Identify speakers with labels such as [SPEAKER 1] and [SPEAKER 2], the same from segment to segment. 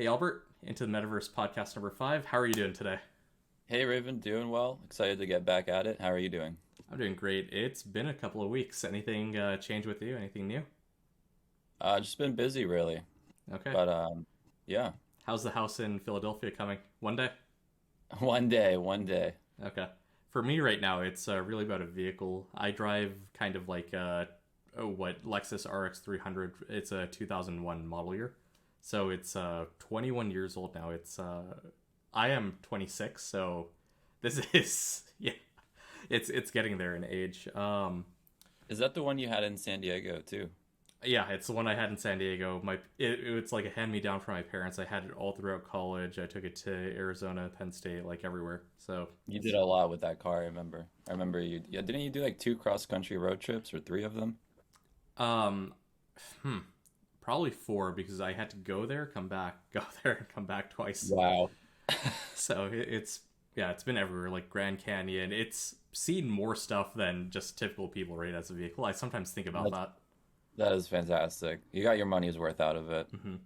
[SPEAKER 1] Hey, Albert, into the Metaverse podcast number 5. How are you doing today?
[SPEAKER 2] Hey Raven, doing well. Excited to get back at it. How are you doing?
[SPEAKER 1] I'm doing great. It's been a couple of weeks. Anything change with you? Anything new?
[SPEAKER 2] Just been busy really.
[SPEAKER 1] Okay.
[SPEAKER 2] But yeah.
[SPEAKER 1] How's the house in Philadelphia coming? One day?
[SPEAKER 2] One day, one day.
[SPEAKER 1] Okay. For me right now, it's really about a vehicle. I drive kind of like what Lexus RX 300. It's a 2001 model year. So it's 21 years old now. I am 26, so this is yeah, it's getting there in age.
[SPEAKER 2] Is that the one you had in San Diego too?
[SPEAKER 1] Yeah, it's the one I had in San Diego. It's like a hand me down from my parents. I had it all throughout college. I took it to Arizona, Penn State, like everywhere. So
[SPEAKER 2] You did a lot with that car, I remember. I remember you, yeah, didn't you do like two cross-country road trips or three of them?
[SPEAKER 1] um, hmm, probably 4 because I had to go there, come back, go there, and come back twice.
[SPEAKER 2] Wow.
[SPEAKER 1] So it's yeah, it's been everywhere. Like Grand Canyon, it's seen more stuff than just typical people rate as a vehicle. I sometimes think about
[SPEAKER 2] That's,
[SPEAKER 1] that.
[SPEAKER 2] that is fantastic. You got your money's worth out of it.
[SPEAKER 1] Hmm.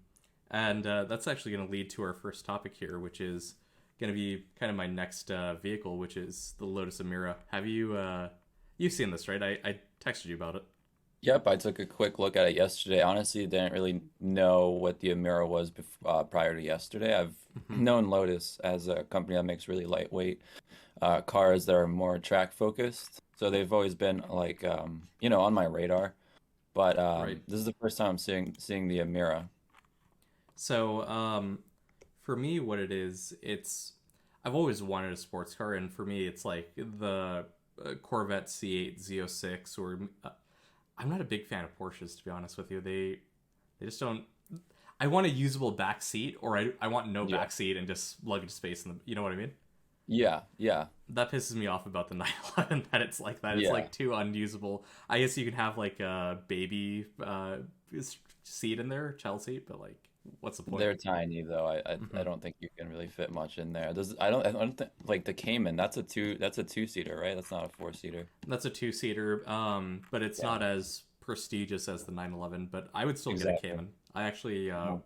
[SPEAKER 1] And that's actually going to lead to our first topic here, which is going to be kind of my next vehicle, which is the Lotus Emira. Have you you've seen this, right? I texted you about it.
[SPEAKER 2] Yep, I took a quick look at it yesterday. Honestly, didn't really know what the Emira was prior to yesterday. I've
[SPEAKER 1] Hmm.
[SPEAKER 2] known Lotus as a company that makes really lightweight cars that are more track focused. So they've always been like on my radar. But
[SPEAKER 1] Right.
[SPEAKER 2] this is the first time I'm seeing the Emira.
[SPEAKER 1] So for me, what it is, it's I've always wanted a sports car, and for me, it's like the Corvette C8 Z06, or I'm not a big fan of Porsches, to be honest with you. They just don't. I want a usable back seat, or I want no
[SPEAKER 2] Yeah.
[SPEAKER 1] back seat and just luggage space in the. You know what I mean?
[SPEAKER 2] Yeah, yeah,
[SPEAKER 1] That pisses me off about the 911 that it's like that. It's
[SPEAKER 2] yeah.
[SPEAKER 1] like too unusable. I guess you can have like a baby seat in there, child seat, but like, what's the point?
[SPEAKER 2] They're tiny though. I
[SPEAKER 1] Hmm.
[SPEAKER 2] don't think you can really fit much in there. I don't think like the Cayman, that's a two-seater, right? That's not a four-seater.
[SPEAKER 1] That's a two-seater, but it's
[SPEAKER 2] Yeah,
[SPEAKER 1] not as prestigious as the 911. But I would still get a
[SPEAKER 2] exactly.
[SPEAKER 1] Cayman. I actually
[SPEAKER 2] Mhm.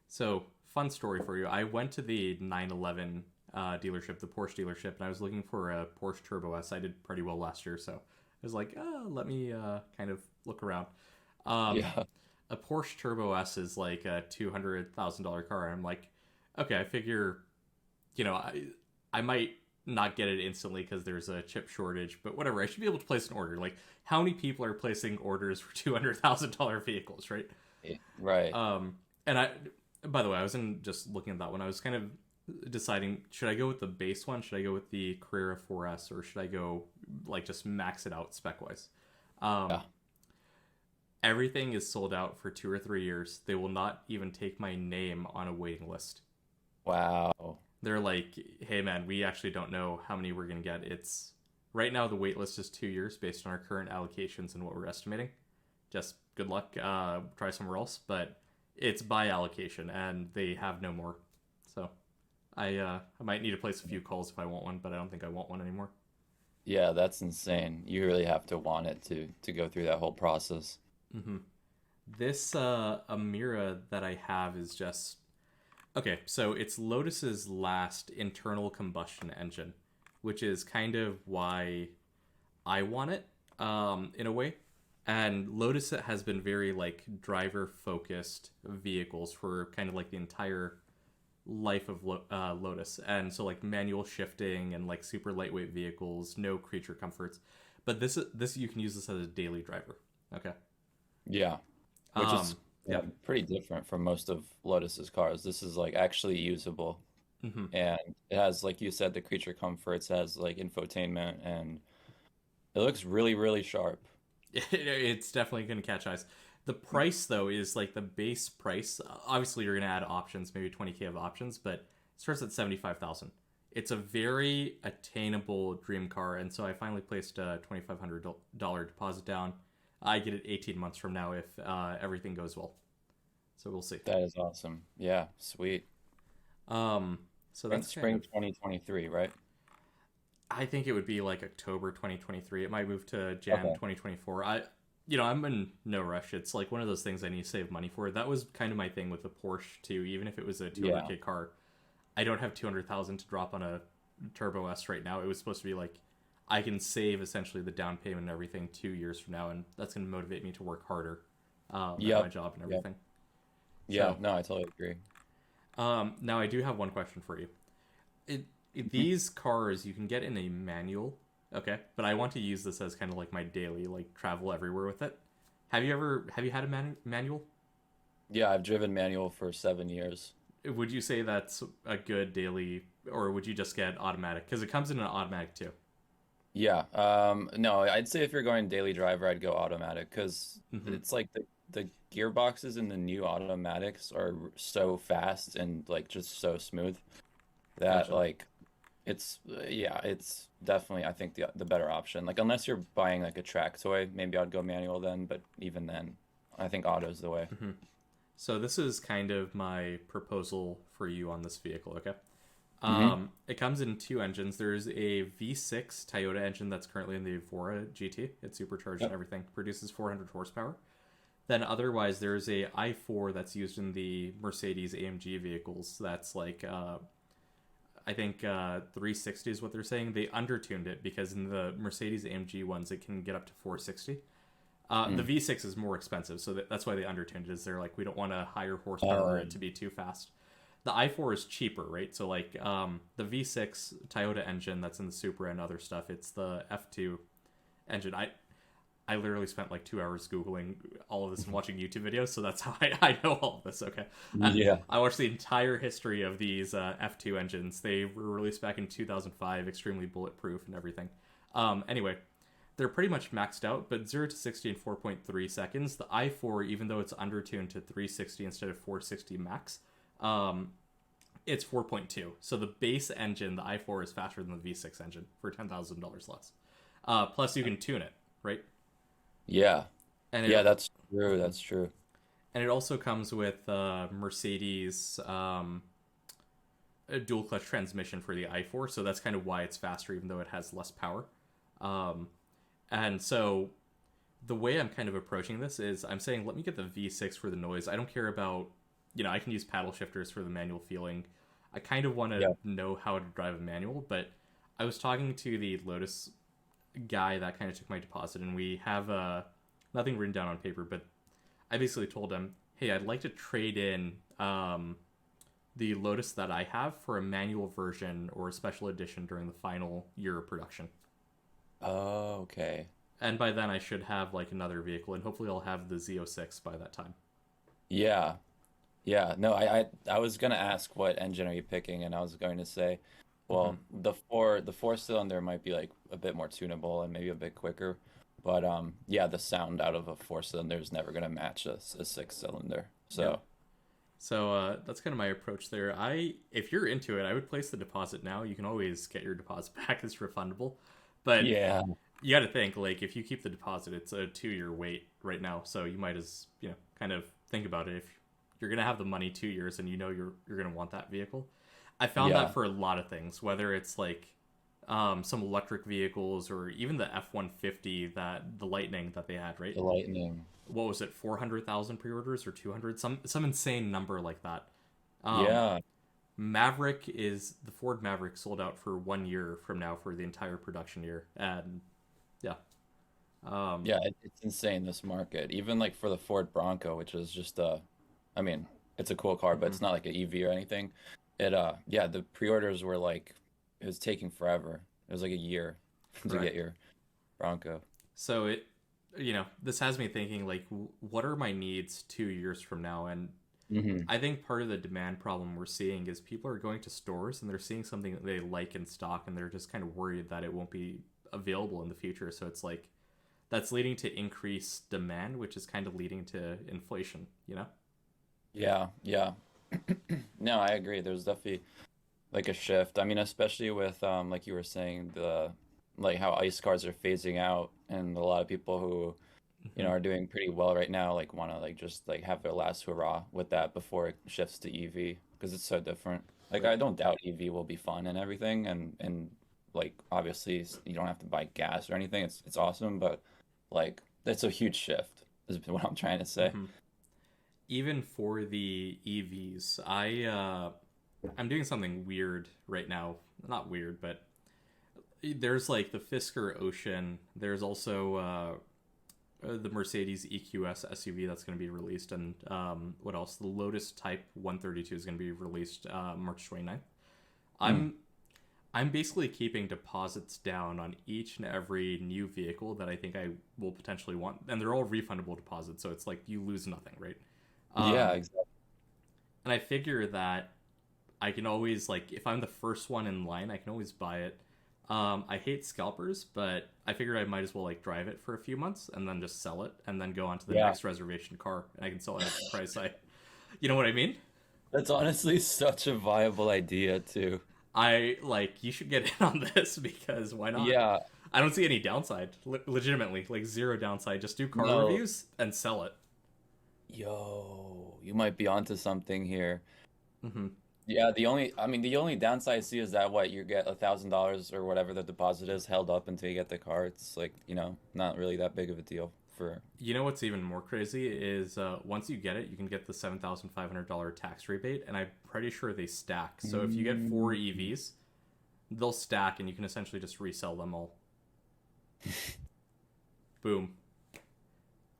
[SPEAKER 1] so fun story for you. I went to the 911 dealership, the Porsche dealership, and I was looking for a Porsche Turbo S. I did pretty well last year, so I was like, oh, let me kind of look around. Um,
[SPEAKER 2] Yeah.
[SPEAKER 1] a Porsche Turbo S is like a $200,000 car. I'm like, okay, I figure, I might not get it instantly because there's a chip shortage, but whatever. I should be able to place an order. Like, how many people are placing orders for $200,000 vehicles, right?
[SPEAKER 2] Right.
[SPEAKER 1] Um, and by the way, I wasn't just looking at that one. I was kind of deciding, should I go with the base one? Should I go with the Carrera 4S, or should I go like just max it out spec wise? Um,
[SPEAKER 2] Yeah.
[SPEAKER 1] everything is sold out for 2 or 3 years. They will not even take my name on a waiting list.
[SPEAKER 2] Wow.
[SPEAKER 1] They're like, hey man, we actually don't know how many we're gonna get. It's right now the wait list is 2 years based on our current allocations and what we're estimating. Just good luck. Try somewhere else, but it's by allocation and they have no more. So I might need to place a few calls if I want one, but I don't think I want one anymore.
[SPEAKER 2] Yeah, that's insane. You really have to want it to go through that whole process.
[SPEAKER 1] Hmm. This Amira that I have is just okay. So it's Lotus's last internal combustion engine, which is kind of why I want it, in a way. And Lotus has been very like driver focused vehicles for kind of like the entire life of Lotus, and so like manual shifting and like super lightweight vehicles, no creature comforts. But this you can use this as a daily driver. Okay.
[SPEAKER 2] Yeah. Which is
[SPEAKER 1] Yeah.
[SPEAKER 2] pretty different from most of Lotus's cars. This is like actually usable.
[SPEAKER 1] Hmm.
[SPEAKER 2] And it has, like you said, the creature comforts, has like infotainment, and it looks really, really sharp.
[SPEAKER 1] It's definitely going to catch eyes. The price though is like the base price. Obviously, you're going to add options, maybe 20K of options, but it starts at 75,000. It's a very attainable dream car, and so I finally placed a $2,500 deposit down. I get it 18 months from now if everything goes well. So we'll see.
[SPEAKER 2] That is awesome. Yeah, sweet.
[SPEAKER 1] Um, so
[SPEAKER 2] Spring,
[SPEAKER 1] that's kind
[SPEAKER 2] spring
[SPEAKER 1] of.
[SPEAKER 2] 2023, right?
[SPEAKER 1] I think it would be like October 2023. It might move to Jan
[SPEAKER 2] Okay.
[SPEAKER 1] 2024. I'm in no rush. It's like one of those things I need to save money for. That was kind of my thing with the Porsche too. Even if it was a
[SPEAKER 2] Yeah.
[SPEAKER 1] 200K car, I don't have 200,000 to drop on a Turbo S right now. It was supposed to be like I can save essentially the down payment and everything 2 years from now, and that's going to motivate me to work harder at my
[SPEAKER 2] Yep.
[SPEAKER 1] job and
[SPEAKER 2] Yep.
[SPEAKER 1] everything.
[SPEAKER 2] Yeah.
[SPEAKER 1] So
[SPEAKER 2] No, I totally agree.
[SPEAKER 1] now I do have one question for you.
[SPEAKER 2] Mhm.
[SPEAKER 1] These cars you can get in a manual, okay? But I want to use this as kind of like my daily like travel everywhere with it. Have you had a manual?
[SPEAKER 2] Yeah, I've driven manual for 7 years.
[SPEAKER 1] Would you say that's a good daily, or would you just get automatic? Because it comes in an automatic too.
[SPEAKER 2] Yeah. No, I'd say if you're going daily driver, I'd go automatic because
[SPEAKER 1] Hmm.
[SPEAKER 2] it's like the gearboxes in the new automatics are so fast and like just so smooth that
[SPEAKER 1] Gotcha.
[SPEAKER 2] like yeah, it's definitely I think the better option. Like unless you're buying like a track toy, maybe I'd go manual then, but even then, I think auto's the way.
[SPEAKER 1] Hmm. So this is kind of my proposal for you on this vehicle. Okay.
[SPEAKER 2] Hmm.
[SPEAKER 1] It comes in two engines. There's a V6 Toyota engine that's currently in the Evora GT. It's supercharged and
[SPEAKER 2] Yep.
[SPEAKER 1] everything. Produces 400 horsepower. Then otherwise, there's a i4 that's used in the Mercedes AMG vehicles. That's like I think 360 is what they're saying. They undertuned it because in the Mercedes AMG ones, it can get up to 460. The
[SPEAKER 2] Mm.
[SPEAKER 1] V6 is more expensive, so that's why they undertuned it. Is they're like we don't want a higher horsepower or it to
[SPEAKER 2] Um,
[SPEAKER 1] be too fast. The i4 is cheaper, right? So like the V6 Toyota engine that's in the Supra and other stuff, it's the F2 engine. I literally spent like 2 hours googling all of this and watching YouTube videos, so that's how I know all of this. Okay,
[SPEAKER 2] yeah.
[SPEAKER 1] I watched the entire history of these F2 engines. They were released back in 2005, extremely bulletproof and everything. Anyway, they're pretty much maxed out, but 0 to 60 in 4.3 seconds. The i4, even though it's undertuned to 360 instead of 460 max, um, it's 4.2. So the base engine, the i4, is faster than the V6 engine for $10,000 less. Plus, you can tune it, right?
[SPEAKER 2] Yeah.
[SPEAKER 1] And it
[SPEAKER 2] Yeah, that's true. That's true.
[SPEAKER 1] and it also comes with Mercedes a dual clutch transmission for the i4, so that's kind of why it's faster, even though it has less power. Um, and so the way I'm kind of approaching this is I'm saying let me get the V6 for the noise. I don't care about, I can use paddle shifters for the manual feeling. I kind of want to
[SPEAKER 2] Yeah.
[SPEAKER 1] know how to drive a manual, but I was talking to the Lotus guy that kind of took my deposit, and we have nothing written down on paper, but I basically told him, hey, I'd like to trade in the Lotus that I have for a manual version or a special edition during the final year of production.
[SPEAKER 2] Oh, okay.
[SPEAKER 1] And by then, I should have like another vehicle, and hopefully, I'll have the Z06 by that time.
[SPEAKER 2] Yeah. Yeah. No, I was gonna ask what engine are you picking, and I was going to say,
[SPEAKER 1] Hmm.
[SPEAKER 2] well, the four cylinder might be like a bit more tunable and maybe a bit quicker, but yeah, the sound out of a four cylinder is never gonna match a six cylinder.
[SPEAKER 1] Yep.
[SPEAKER 2] So
[SPEAKER 1] So that's kind of my approach there. If you're into it, I would place the deposit now. You can always get your deposit back; it's refundable. But
[SPEAKER 2] yeah,
[SPEAKER 1] you got to think like if you keep the deposit, it's a 2 year wait right now. So you might as kind of think about it. If you're gonna have the money 2 years and you're gonna want that vehicle, I found that
[SPEAKER 2] yeah,
[SPEAKER 1] for a lot of things, whether it's like some electric vehicles or even the F-150 that the Lightning that they had, right?
[SPEAKER 2] the lightning.
[SPEAKER 1] What was it, 400,000 pre-orders or 200? Some insane number like that. Um,
[SPEAKER 2] Yeah,
[SPEAKER 1] Maverick is the Ford Maverick sold out for 1 year from now for the entire production year, and yeah, um,
[SPEAKER 2] yeah, it's insane this market. Even like for the Ford Bronco, which is just I mean, it's a cool car, but
[SPEAKER 1] mhm,
[SPEAKER 2] it's not like an EV or anything. Yeah, the pre-orders were like it was taking forever. It was like a year to get
[SPEAKER 1] correct.
[SPEAKER 2] your Bronco.
[SPEAKER 1] So this has me thinking like, what are my needs 2 years from now? And
[SPEAKER 2] Hmm.
[SPEAKER 1] I think part of the demand problem we're seeing is people are going to stores and they're seeing something that they like in stock, and they're just kind of worried that it won't be available in the future. So it's like that's leading to increased demand, which is kind of leading to inflation.
[SPEAKER 2] Yeah, yeah. No, I agree. There's definitely like a shift. I mean, especially with like you were saying, the like how ICE cars are phasing out and a lot of people who,
[SPEAKER 1] Hmm.
[SPEAKER 2] are doing pretty well right now, like want to like just like have their last hurrah with that before it shifts to EV because it's so different. Like
[SPEAKER 1] Right.
[SPEAKER 2] I don't doubt EV will be fun and everything and like obviously you don't have to buy gas or anything. It's awesome, but like That's a huge shift, is what I'm trying to say.
[SPEAKER 1] Hmm. Even for the EVs, I'm doing something weird right now. Not weird, but there's like the Fisker Ocean. There's also the Mercedes EQS SUV that's going to be released, and what else? The Lotus Type 132 is going to be released March 29th.
[SPEAKER 2] Mm.
[SPEAKER 1] I'm I'm basically keeping deposits down on each and every new vehicle that I think I will potentially want, and they're all refundable deposits, so it's like you lose nothing, right?
[SPEAKER 2] Yeah,
[SPEAKER 1] Um,
[SPEAKER 2] exactly.
[SPEAKER 1] and I figure that I can always, like, if I'm the first one in line, I can always buy it. I hate scalpers, but I figure I might as well like drive it for a few months and then just sell it and then go on to the
[SPEAKER 2] Yeah.
[SPEAKER 1] next reservation car and I can sell it at the price I, you know what I mean?
[SPEAKER 2] That's honestly such a viable idea too.
[SPEAKER 1] I like you should get in on this because why not?
[SPEAKER 2] Yeah,
[SPEAKER 1] I don't see any downside. Legitimately, like zero downside. Just do car
[SPEAKER 2] no.
[SPEAKER 1] reviews and sell it.
[SPEAKER 2] Yo, you might be onto something here.
[SPEAKER 1] Hmm.
[SPEAKER 2] Yeah, the only downside I see is that what you get $1,000 or whatever the deposit is held up until you get the car. It's like, not really that big of a deal for.
[SPEAKER 1] You know what's even more crazy is once you get it, you can get the $7,500 tax rebate, and I'm pretty sure they stack. So if you get four
[SPEAKER 2] Mm.
[SPEAKER 1] EVs, they'll stack, and you can essentially just resell them all. Boom,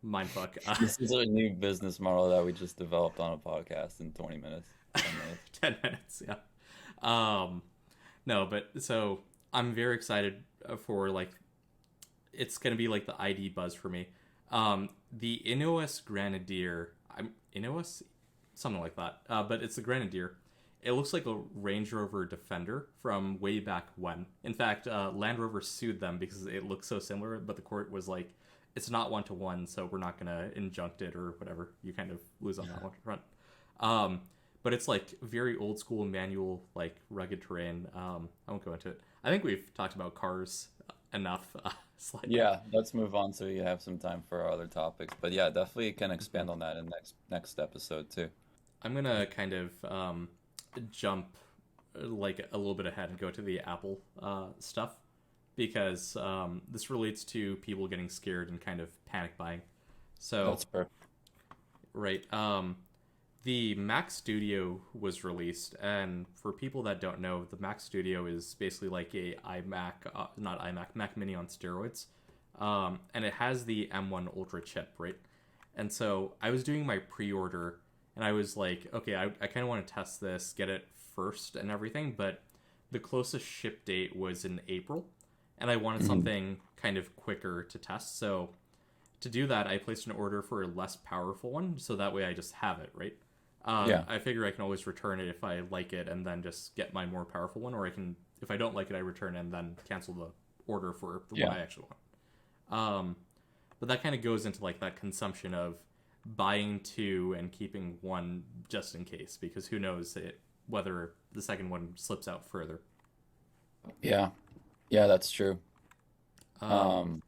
[SPEAKER 1] mindfuck.
[SPEAKER 2] This is a new business model that we just developed on a podcast in 20 minutes, 10 minutes.
[SPEAKER 1] 10 minutes, yeah. Um, no, but so I'm very excited for like it's gonna be like the ID buzz for me. The Ineos Grenadier, I'm Ineos, something like that. But it's the Grenadier. It looks like a Range Rover Defender from way back when. In fact, Land Rover sued them because it looks so similar, but the court was like, it's not one to one, so we're not gonna injunct it or whatever. You kind of lose on that one front. Um, but it's like very old school manual, like rugged terrain. I won't go into it. I think we've talked about cars enough slightly.
[SPEAKER 2] Yeah, let's move on so you have some time for our other topics. But yeah, definitely can
[SPEAKER 1] Mhm.
[SPEAKER 2] expand on that in next episode too.
[SPEAKER 1] I'm gonna kind of jump like a little bit ahead and go to the Apple stuff because this relates to people getting scared and kind of panic buying. So,
[SPEAKER 2] That's perfect.
[SPEAKER 1] right, the Mac Studio was released, and for people that don't know, the Mac Studio is basically like a iMac, not iMac, Mac Mini on steroids, and it has the M1 Ultra chip, right? And so I was doing my pre-order, and I was like, okay, I kind of want to test this, get it first and everything, but the closest ship date was in April, and I wanted
[SPEAKER 2] Mhm.
[SPEAKER 1] something kind of quicker to test. So to do that, I placed an order for a less powerful one, so that way I just have it, right?
[SPEAKER 2] Yeah,
[SPEAKER 1] I figure I can always return it if I like it, and then just get my more powerful one, or I can, if I don't like it, I return it and then cancel the order for the one
[SPEAKER 2] yeah,
[SPEAKER 1] I actually want. But that kind of goes into like that consumption of buying two and keeping one just in case, because who knows whether the second one slips out further.
[SPEAKER 2] yeah, yeah. That's true.
[SPEAKER 1] Um,
[SPEAKER 2] Um,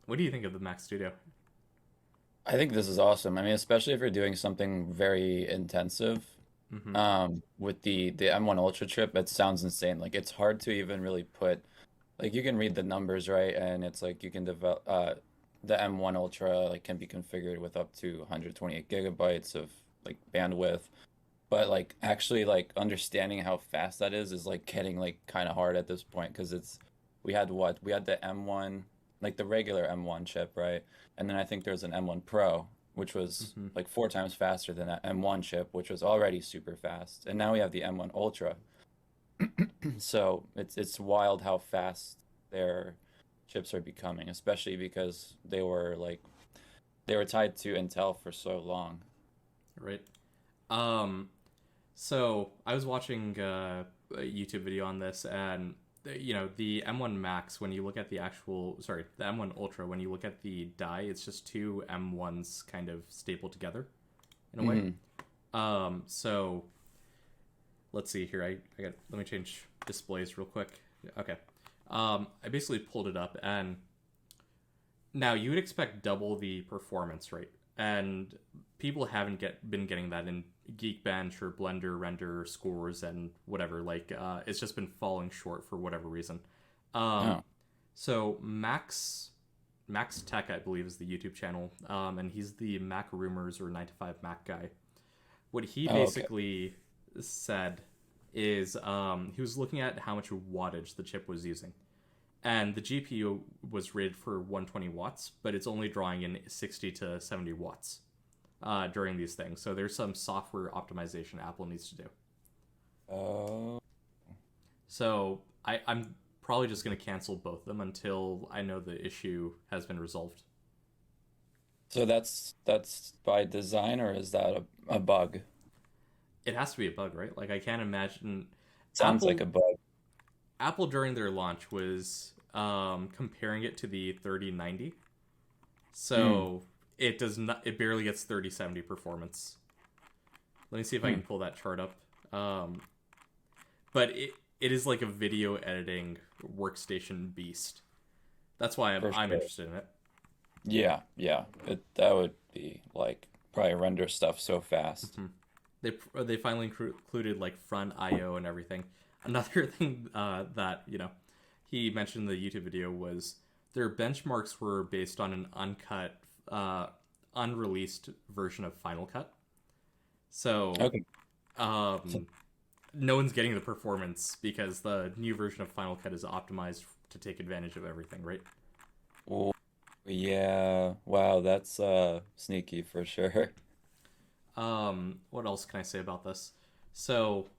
[SPEAKER 1] what do you think of the Mac Studio?
[SPEAKER 2] I think this is awesome. I mean, especially if you're doing something very intensive.
[SPEAKER 1] Mm-hmm.
[SPEAKER 2] With the M1 Ultra chip, it sounds insane. Like it's hard to even really put. Like you can read the numbers, right? And it's like you can develop the M1 Ultra like can be configured with up to 128 gigabytes of like bandwidth. But like actually like understanding how fast that is like getting like kind of hard at this point because we had what? We had the M1 like the regular M1 chip, right? And then I think there's an M1 Pro which was
[SPEAKER 1] Mm-hmm.
[SPEAKER 2] like 4 times faster than that M1 chip, which was already super fast. And now we have the M1 Ultra. So it's wild how fast their chips are becoming, especially because they were tied to Intel for so long.
[SPEAKER 1] Right. Um, so I was watching a YouTube video on this, and the M1 Max. When you look at the actual, sorry, the M1 Ultra, when you look at the die, it's just two M1s kind of stapled together in a way.
[SPEAKER 2] Hmm.
[SPEAKER 1] So let's see here. I got. Let me change displays real quick. Okay. I basically pulled it up, and now you would expect double the performance rate, and people haven't been getting that in Geekbench or Blender render scores and whatever. Like it's just been falling short for whatever reason. Um,
[SPEAKER 2] Oh,
[SPEAKER 1] so Max Max Tech, I believe, is the YouTube channel, and he's the Mac Rumors or 9 to 5 Mac guy. What he
[SPEAKER 2] Oh, okay.
[SPEAKER 1] basically said is he was looking at how much wattage the chip was using. And the GPU was rated for 120 watts, but it's only drawing in 60 to 70 watts during these things. So there's some software optimization Apple needs to do.
[SPEAKER 2] Oh,
[SPEAKER 1] So I'm probably just going to cancel both of them until I know the issue has been resolved.
[SPEAKER 2] so that's by design, or is that a bug?
[SPEAKER 1] It has to be a bug, right? Like I can't imagine
[SPEAKER 2] Sounds like
[SPEAKER 1] Apple
[SPEAKER 2] a bug.
[SPEAKER 1] Apple during their launch was comparing it to the 3090.
[SPEAKER 2] Hmm.
[SPEAKER 1] So it does not. It barely gets 3070 performance. Let me see if I
[SPEAKER 2] Hmm.
[SPEAKER 1] can pull that chart up. Um, but it is like a video editing workstation beast. That's why
[SPEAKER 2] For
[SPEAKER 1] I'm
[SPEAKER 2] sure.
[SPEAKER 1] interested in it.
[SPEAKER 2] Yeah, yeah. That would be like probably render stuff so fast.
[SPEAKER 1] Mhm. They finally included like front I/O and everything. Another thing that he mentioned in the YouTube video was their benchmarks were based on an uncut, uh, unreleased version of Final Cut. So
[SPEAKER 2] Okay. So,
[SPEAKER 1] um, no one's getting the performance because the new version of Final Cut is optimized to take advantage of everything, right?
[SPEAKER 2] oh, yeah. Wow, that's sneaky for sure.
[SPEAKER 1] What else can I say about this? So,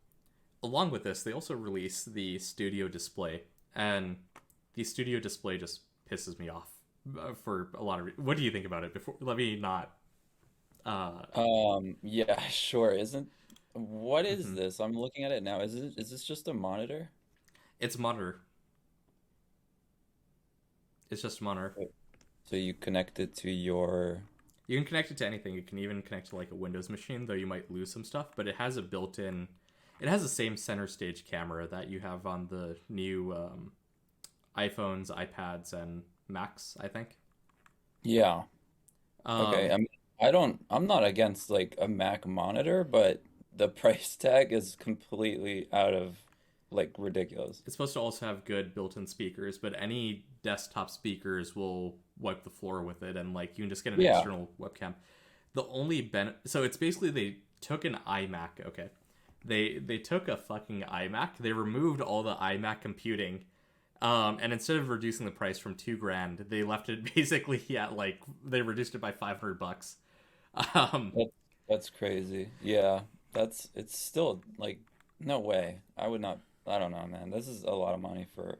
[SPEAKER 1] along with this, they also release the Studio Display, and the Studio Display just pisses me off for a lot of. What do you think about it? Before, let me not. Uh,
[SPEAKER 2] Yeah, sure. Isn't what is
[SPEAKER 1] mhm.
[SPEAKER 2] this? I'm looking at it now. Is this just a monitor?
[SPEAKER 1] It's a monitor. It's just a monitor.
[SPEAKER 2] So you connect it to your
[SPEAKER 1] You can connect it to anything. You can even connect to like a Windows machine, though you might lose some stuff. But it has a built-in. It has the same center stage camera that you have on the new iPhones, iPads, and Macs. I think.
[SPEAKER 2] yeah. Okay.
[SPEAKER 1] Um,
[SPEAKER 2] I mean, I'm not against like a Mac monitor, but the price tag is completely out of like ridiculous.
[SPEAKER 1] it's supposed to also have good built-in speakers, but any desktop speakers will wipe the floor with it, and like you can just get an
[SPEAKER 2] Yeah.
[SPEAKER 1] external webcam. The only so it's basically they took an iMac. Okay, they took a fucking iMac. They removed all the iMac computing, and instead of reducing the price from 2 grand, they left it basically at like they reduced it by $500. Um,
[SPEAKER 2] That, that's crazy. Yeah. It's still like no way. I would not I don't know, man. This is a lot of money for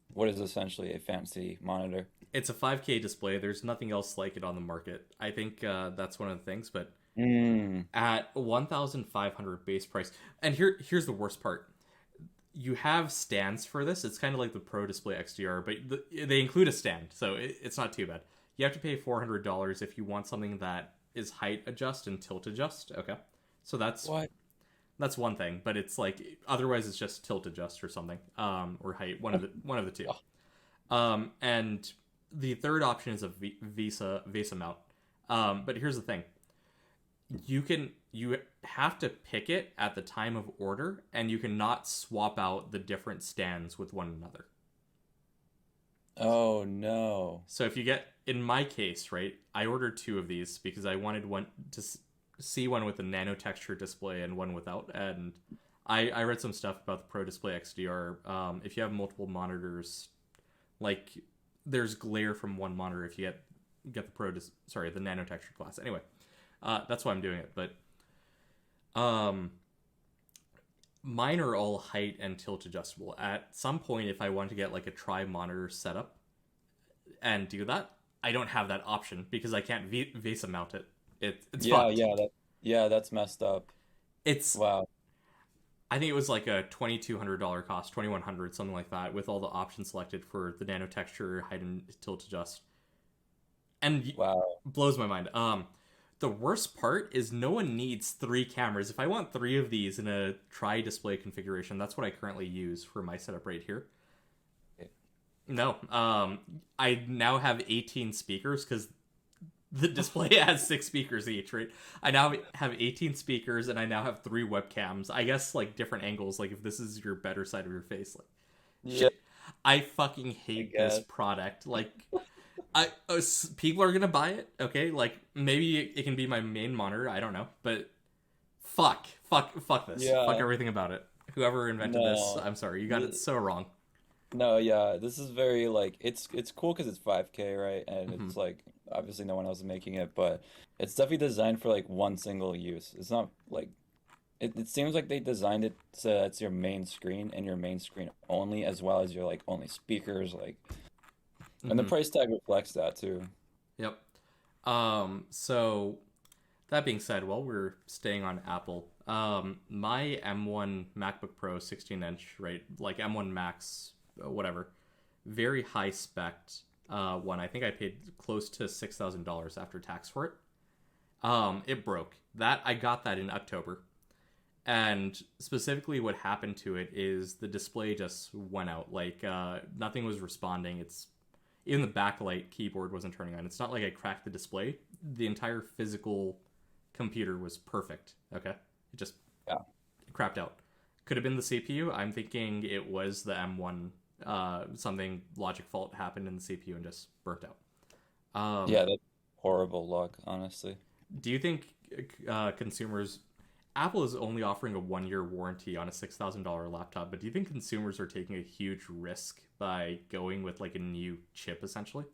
[SPEAKER 2] what is essentially a fancy monitor.
[SPEAKER 1] it's a 5K display. There's nothing else like it on the market. I think that's one of the things, but
[SPEAKER 2] Mm.
[SPEAKER 1] at 1,500 base price. And here's the worst part. You have stands for this. It's kind of like the Pro Display XDR, but they include a stand, so it's not too bad. You have to pay $400 if you want something that is height adjust and tilt adjust. Okay, so
[SPEAKER 2] What?
[SPEAKER 1] that's one thing, but it's like otherwise it's just tilt adjust or something, or height, one of the two.
[SPEAKER 2] Oh,
[SPEAKER 1] And the third option is a Visa mount. But here's the thing: you have to pick it at the time of order, and you cannot swap out the different stands with one another.
[SPEAKER 2] oh no.
[SPEAKER 1] So if you get, in my case, right, I ordered two of these because I wanted one to see one with a nano texture display and one without. And I read some stuff about the Pro Display XDR. If you have multiple monitors, like there's glare from one monitor if you get the the nano textured glass. Anyway, that's why I'm doing it. But um, mine are all height and tilt adjustable. At some point, if I want to get like a tri monitor setup and do that, I don't have that option because I can't VESA mount it. It's
[SPEAKER 2] Yeah,
[SPEAKER 1] fucked.
[SPEAKER 2] yeah, that's messed up.
[SPEAKER 1] It's
[SPEAKER 2] Wow.
[SPEAKER 1] I think it was like a $2,200 cost, 2,100 something like that, with all the options selected for the nano texture, height and tilt adjust, and
[SPEAKER 2] Wow.
[SPEAKER 1] blows my mind. The worst part is no one needs three cameras. If I want three of these in a tri display configuration, that's what I currently use for my setup right here. No, I now have 18 speakers because the display has 6 speakers each, right? I now have 18 speakers and I now have 3 webcams. I guess like different angles, like if this is your better side of your face, like
[SPEAKER 2] Yeah,
[SPEAKER 1] shit. I fucking
[SPEAKER 2] I
[SPEAKER 1] hate this
[SPEAKER 2] guess.
[SPEAKER 1] product. Like People are gonna buy it. Okay, like maybe it can be my main monitor. I don't know, but fuck this. Fuck
[SPEAKER 2] Yeah,
[SPEAKER 1] everything about it. Whoever invented this,
[SPEAKER 2] no.
[SPEAKER 1] I'm sorry, you got it
[SPEAKER 2] Th-
[SPEAKER 1] so wrong.
[SPEAKER 2] No, yeah, this is very like it's cool because it's 5K, right? And
[SPEAKER 1] Hmm.
[SPEAKER 2] it's like obviously no one else is making it, but it's definitely designed for like one single use. It's not like it seems like they designed it so that's your main screen and your main screen only, as well as your like only speakers, like, and the
[SPEAKER 1] Hmm.
[SPEAKER 2] price tag reflects that too.
[SPEAKER 1] Yep. So that being said, while we're staying on Apple, my M1 MacBook Pro 16 inch, right, like M1 Max, whatever, very high spec one. I think I paid close to $6,000 after tax for it. It broke. That I got that in October, and specifically, what happened to it is the display just went out. Like nothing was responding. It's even the backlight keyboard wasn't turning on. It's not like I cracked the display. The entire physical computer was perfect. Okay, it just
[SPEAKER 2] Yeah.
[SPEAKER 1] crapped out. Could have been the CPU. I'm thinking it was the M1. Something logic fault happened in the CPU and just burnt out.
[SPEAKER 2] Yeah, that's horrible luck, honestly.
[SPEAKER 1] Do you think consumers? Apple is only offering a 1 year warranty on a $6,000 laptop, but do you think consumers are taking a huge risk by going with like a new chip essentially?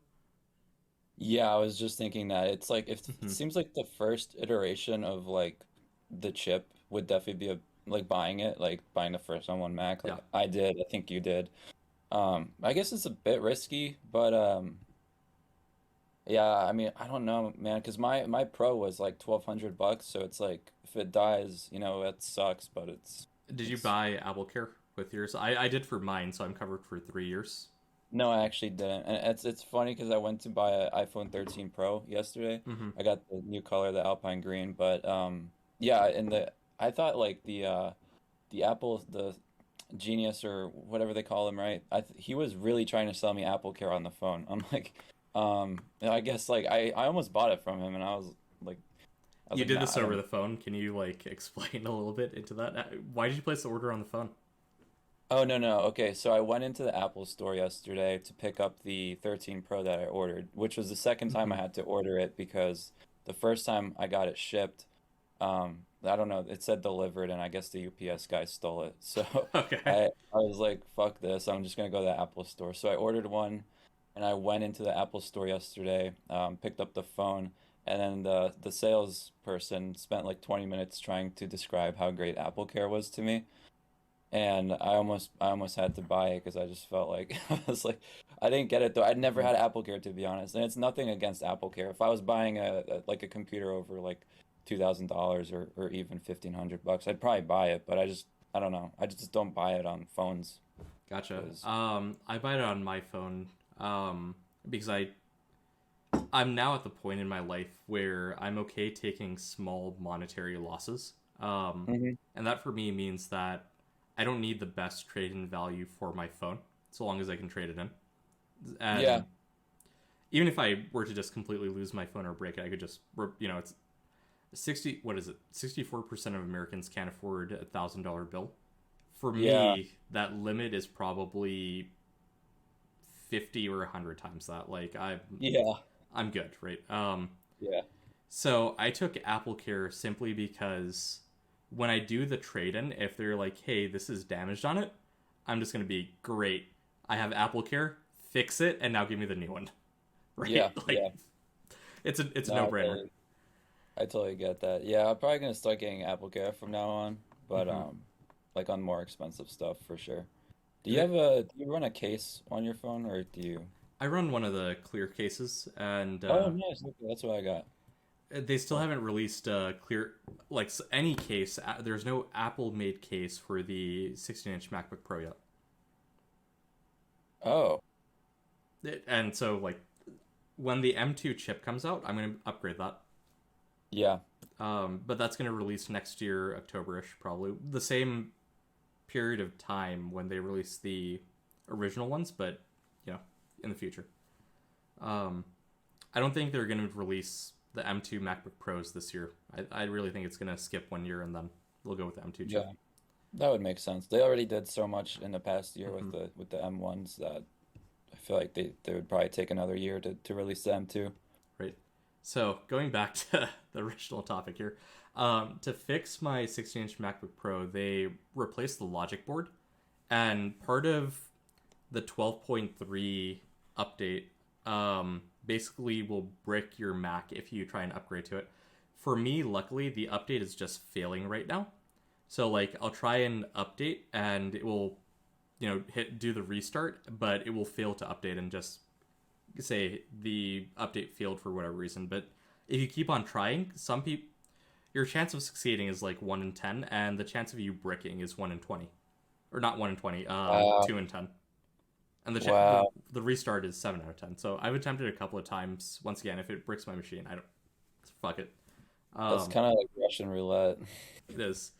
[SPEAKER 2] Yeah, I was just thinking that it's like if it
[SPEAKER 1] Hmm.
[SPEAKER 2] seems like the first iteration of like the chip would definitely be a like buying it, like buying the first on Mac.
[SPEAKER 1] Yeah.
[SPEAKER 2] Like I did, I think you did. I guess it's a bit risky, but yeah, I mean, I don't know, man, because my Pro was like 1,200 bucks, so it's like if it dies, it sucks, but
[SPEAKER 1] Did you
[SPEAKER 2] it's
[SPEAKER 1] buy Apple Care with yours? I did for mine, so I'm covered for 3 years.
[SPEAKER 2] no, I actually didn't. And it's funny because I went to buy an iPhone 13 Pro yesterday.
[SPEAKER 1] Hmm.
[SPEAKER 2] I got the new color, the Alpine green, but yeah, and the I thought like the Apple the Genius or whatever they call him, right? He was really trying to sell me Apple Care on the phone. I'm like, I guess like I almost bought it from him, and like I was
[SPEAKER 1] You
[SPEAKER 2] like,
[SPEAKER 1] did
[SPEAKER 2] nah,
[SPEAKER 1] this
[SPEAKER 2] I
[SPEAKER 1] over
[SPEAKER 2] don't.
[SPEAKER 1] the phone. Can you like explain a little bit into that? Why did you place the order on the phone?
[SPEAKER 2] Oh, no, no. Okay, so I went into the Apple store yesterday to pick up the 13 Pro that I ordered, which was the second time
[SPEAKER 1] Hmm.
[SPEAKER 2] I had to order it because the first time I got it shipped, I don't know, it said delivered and I guess the UPS guy stole it. So
[SPEAKER 1] Okay.
[SPEAKER 2] I was like, fuck this, I'm just gonna go to the Apple store. So I ordered one and I went into the Apple store yesterday, picked up the phone, and then the salesperson spent like 20 minutes trying to describe how great Apple Care was to me, and I almost had to buy it because I just felt like I was like I didn't get it though. I'd never
[SPEAKER 1] Hmm.
[SPEAKER 2] had Apple Care, to be honest, and it's nothing against Apple Care. If I was buying like a computer over like $2,000 or even 1,500 bucks, I'd probably buy it. But I don't know. I just don't buy it on phones
[SPEAKER 1] Gotcha.
[SPEAKER 2] because
[SPEAKER 1] I buy it on my phone because I'm now at the point in my life where I'm okay taking small monetary losses.
[SPEAKER 2] hmm
[SPEAKER 1] And that for me means that I don't need the best trade in value for my phone, so long as I can trade it in.
[SPEAKER 2] yeah,
[SPEAKER 1] And even if I were to just completely lose my phone or break it, I could just, it's 60, what is it? 64% of Americans can't afford $1,000 bill. For
[SPEAKER 2] yeah,
[SPEAKER 1] me, that limit is probably 50 or 100 times that. Like,
[SPEAKER 2] yeah,
[SPEAKER 1] I'm good, right?
[SPEAKER 2] yeah,
[SPEAKER 1] So I took Apple Care simply because when I do the trade in, if they're like, hey, this is damaged on it, I'm just going to be great. I have Apple Care, fix it, and now give me the new one. Right?
[SPEAKER 2] yeah,
[SPEAKER 1] Like,
[SPEAKER 2] yeah.
[SPEAKER 1] it's a
[SPEAKER 2] No,
[SPEAKER 1] no brainer.
[SPEAKER 2] I totally get that. Yeah, I'm probably gonna start getting Apple Care from now on, but
[SPEAKER 1] Hmm.
[SPEAKER 2] like on more expensive stuff for sure.
[SPEAKER 1] They,
[SPEAKER 2] Do you run a case on your phone or do you?
[SPEAKER 1] I run one of the clear cases, and
[SPEAKER 2] Oh, nice. Okay, that's what I got.
[SPEAKER 1] they still
[SPEAKER 2] Oh,
[SPEAKER 1] haven't released a clear, like any case. There's no Apple made case for the 16-inch MacBook Pro yet.
[SPEAKER 2] oh,
[SPEAKER 1] And so, like, when the M2 chip comes out, I'm going to upgrade that.
[SPEAKER 2] yeah,
[SPEAKER 1] But that's going to release next year, October-ish, probably the same period of time when they release the original ones, but you know, in the future. Um, I don't think they're going to release the M2 MacBook Pros this year. I really think it's going to skip 1 year and then we'll go with the M2 chip.
[SPEAKER 2] yeah. That would make sense. They already did so much in the past year
[SPEAKER 1] Hmm.
[SPEAKER 2] with the M1s that I feel like they would probably take another year to release them too.
[SPEAKER 1] Right. So going back to the original topic here, to fix my 16-inch MacBook Pro, they replaced the logic board, and part of the 12.3 update basically will brick your Mac if you try and upgrade to it. For me, luckily, the update is just failing right now. So like I'll try and update and it will, do the restart, but it will fail to update and just say the update failed for whatever reason. But if you keep on trying, some people, your chance of succeeding is like 1 in 10, and the chance of you bricking is 1 in 20. Or not 1 in 20,
[SPEAKER 2] Wow.
[SPEAKER 1] 2 in 10. And
[SPEAKER 2] Wow.
[SPEAKER 1] the restart is 7 out of 10. So I've attempted a couple of times. Once again, if it bricks my machine, I don't, fuck it.
[SPEAKER 2] That's
[SPEAKER 1] Um,
[SPEAKER 2] kind of like Russian roulette.
[SPEAKER 1] it is.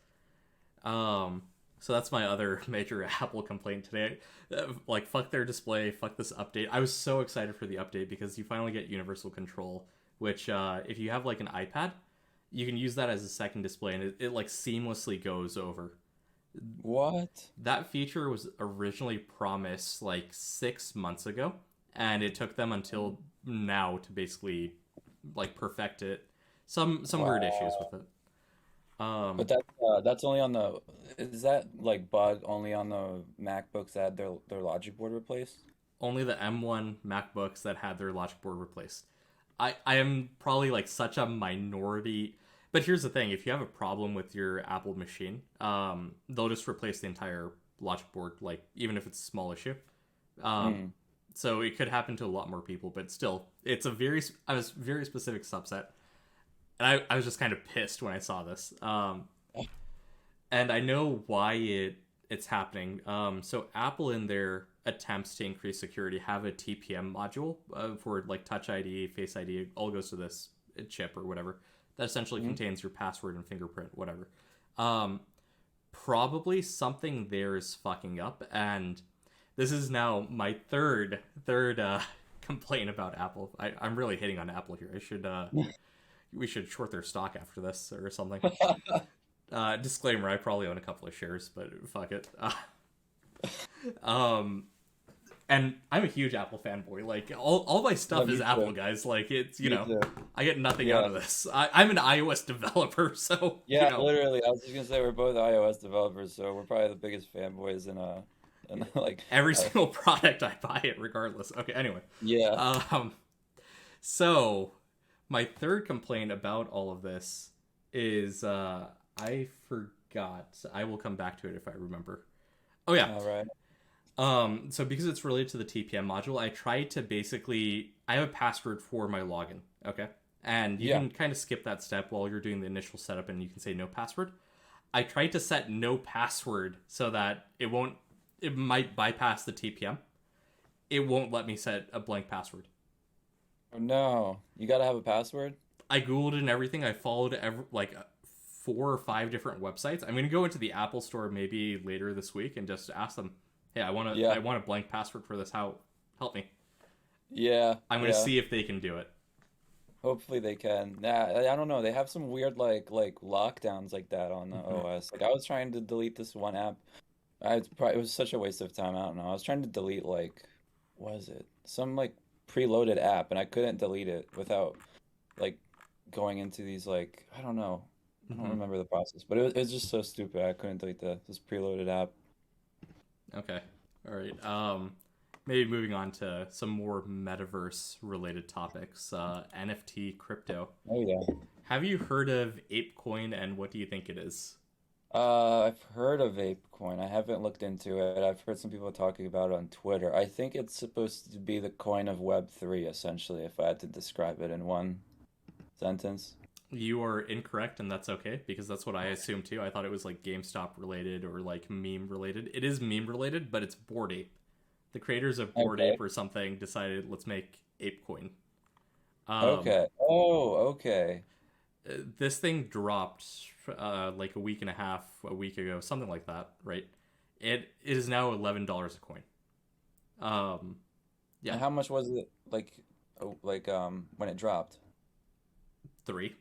[SPEAKER 1] Um, so that's my other major Apple complaint today. Like, fuck their display, fuck this update. I was so excited for the update because you finally get universal control, which, if you have like an iPad, you can use that as a second display, and it like seamlessly goes over.
[SPEAKER 2] What?
[SPEAKER 1] That feature was originally promised like 6 months ago, and it took them until now to basically like perfect it. Some weird issues
[SPEAKER 2] Wow.
[SPEAKER 1] with it. Um,
[SPEAKER 2] But that's only on the is that like bug only on the MacBooks that had their logic board replaced?
[SPEAKER 1] Only the M1 MacBooks that had their logic board replaced. I am probably like such a minority. But here's the thing: if you have a problem with your Apple machine, they'll just replace the entire logic board, like even if it's a small issue. Um,
[SPEAKER 2] Mm.
[SPEAKER 1] so it could happen to a lot more people, but still, it's a very specific subset, and I was just kind of pissed when I saw this. And I know why it's happening. So Apple, in their attempts to increase security, have a TPM module for like Touch ID, Face ID. It all goes to this chip or whatever that essentially
[SPEAKER 2] Mm.
[SPEAKER 1] contains your password and fingerprint, whatever. Um, Probably something there is fucking up, and this is now my third complaint about Apple. I'm really hitting on Apple here. I should we should short their stock after this or something. Disclaimer: I probably own a couple of shares, but fuck it. Um, and I'm a huge Apple fanboy. Like all my
[SPEAKER 2] Yeah,
[SPEAKER 1] stuff is
[SPEAKER 2] me
[SPEAKER 1] Apple,
[SPEAKER 2] too.
[SPEAKER 1] guys. Like it's
[SPEAKER 2] Me too.
[SPEAKER 1] I get nothing out
[SPEAKER 2] Yeah.
[SPEAKER 1] of this. I'm an iOS developer, so
[SPEAKER 2] Yeah, literally. I was just gonna say we're both iOS developers, so we're probably the biggest fanboys in like
[SPEAKER 1] every
[SPEAKER 2] uh,
[SPEAKER 1] single product I buy it regardless. Okay, anyway.
[SPEAKER 2] yeah.
[SPEAKER 1] Um, so my third complaint about all of this is I forgot. I will come back to it if I remember. Oh yeah.
[SPEAKER 2] All right.
[SPEAKER 1] So because it's related to the TPM module, I tried to basically I have a password for my login. Okay. And you
[SPEAKER 2] Yeah.
[SPEAKER 1] can kind of skip that step while you're doing the initial setup and you can say no password. I tried to set no password so that it might bypass the TPM. It won't let me set a blank password.
[SPEAKER 2] Oh no. You gotta have a password?
[SPEAKER 1] I googled and everything. I followed like 4 or 5 different websites. I'm gonna go into the Apple Store maybe later this week and just ask them, "Hey,
[SPEAKER 2] Yeah.
[SPEAKER 1] I want a blank password for this. How help me?"
[SPEAKER 2] Yeah.
[SPEAKER 1] I'm gonna
[SPEAKER 2] Yeah.
[SPEAKER 1] see if they can do it.
[SPEAKER 2] Hopefully they can. Nah, I don't know. They have some weird like lockdowns like that on the
[SPEAKER 1] Hmm.
[SPEAKER 2] OS. Like I was trying to delete this one app. It was such a waste of time. I don't know. I was trying to delete like what was it? Some like preloaded app and I couldn't delete it without like going into these like I don't know. I don't
[SPEAKER 1] Hmm.
[SPEAKER 2] remember the process, but it was just so stupid. I couldn't delete this preloaded app.
[SPEAKER 1] Okay. All right. Maybe moving on to some more metaverse related topics. NFT crypto.
[SPEAKER 2] Oh yeah.
[SPEAKER 1] Have you heard of Ape Coin, and what do you think it is?
[SPEAKER 2] I've heard of Ape Coin. I haven't looked into it. I've heard some people talking about it on Twitter. I think it's supposed to be the coin of Web3, essentially, if I had to describe it in one sentence.
[SPEAKER 1] You are incorrect, and that's okay because that's what I assumed too. I thought it was like GameStop related or like meme related. It is meme related, but it's Bored Ape. The creators of Bored
[SPEAKER 2] Okay.
[SPEAKER 1] Ape or something decided let's make Ape Coin. Um,
[SPEAKER 2] Okay. Oh, okay.
[SPEAKER 1] this thing dropped like a week and a half, a week ago, something like that, right? It is now $11 a coin. Um, yeah,
[SPEAKER 2] And how much was it when it dropped?
[SPEAKER 1] three.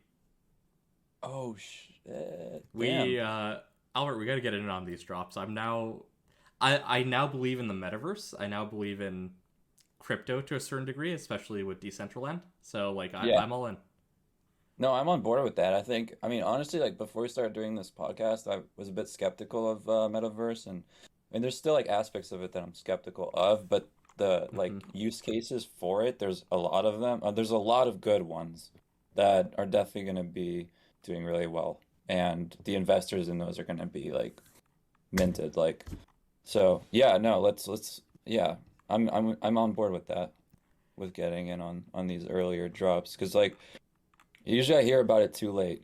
[SPEAKER 2] Oh shit.
[SPEAKER 1] We
[SPEAKER 2] Damn.
[SPEAKER 1] Albert, we got to get in on these drops. I now believe in the metaverse. I now believe in crypto to a certain degree, especially with Decentraland. So like
[SPEAKER 2] Yeah.
[SPEAKER 1] I'm all in.
[SPEAKER 2] No, I'm on board with that. I mean, honestly, like before we started doing this podcast, I was a bit skeptical of Metaverse, and there's still like aspects of it that I'm skeptical of, but the
[SPEAKER 1] Hmm.
[SPEAKER 2] like use cases for it, there's a lot of them. There's a lot of good ones that are definitely going to be doing really well, and the investors in those are going to be like minted. Like, so yeah, no, let's yeah, I'm on board with that, with getting in on these earlier drops, because like. Usually I hear about it too late.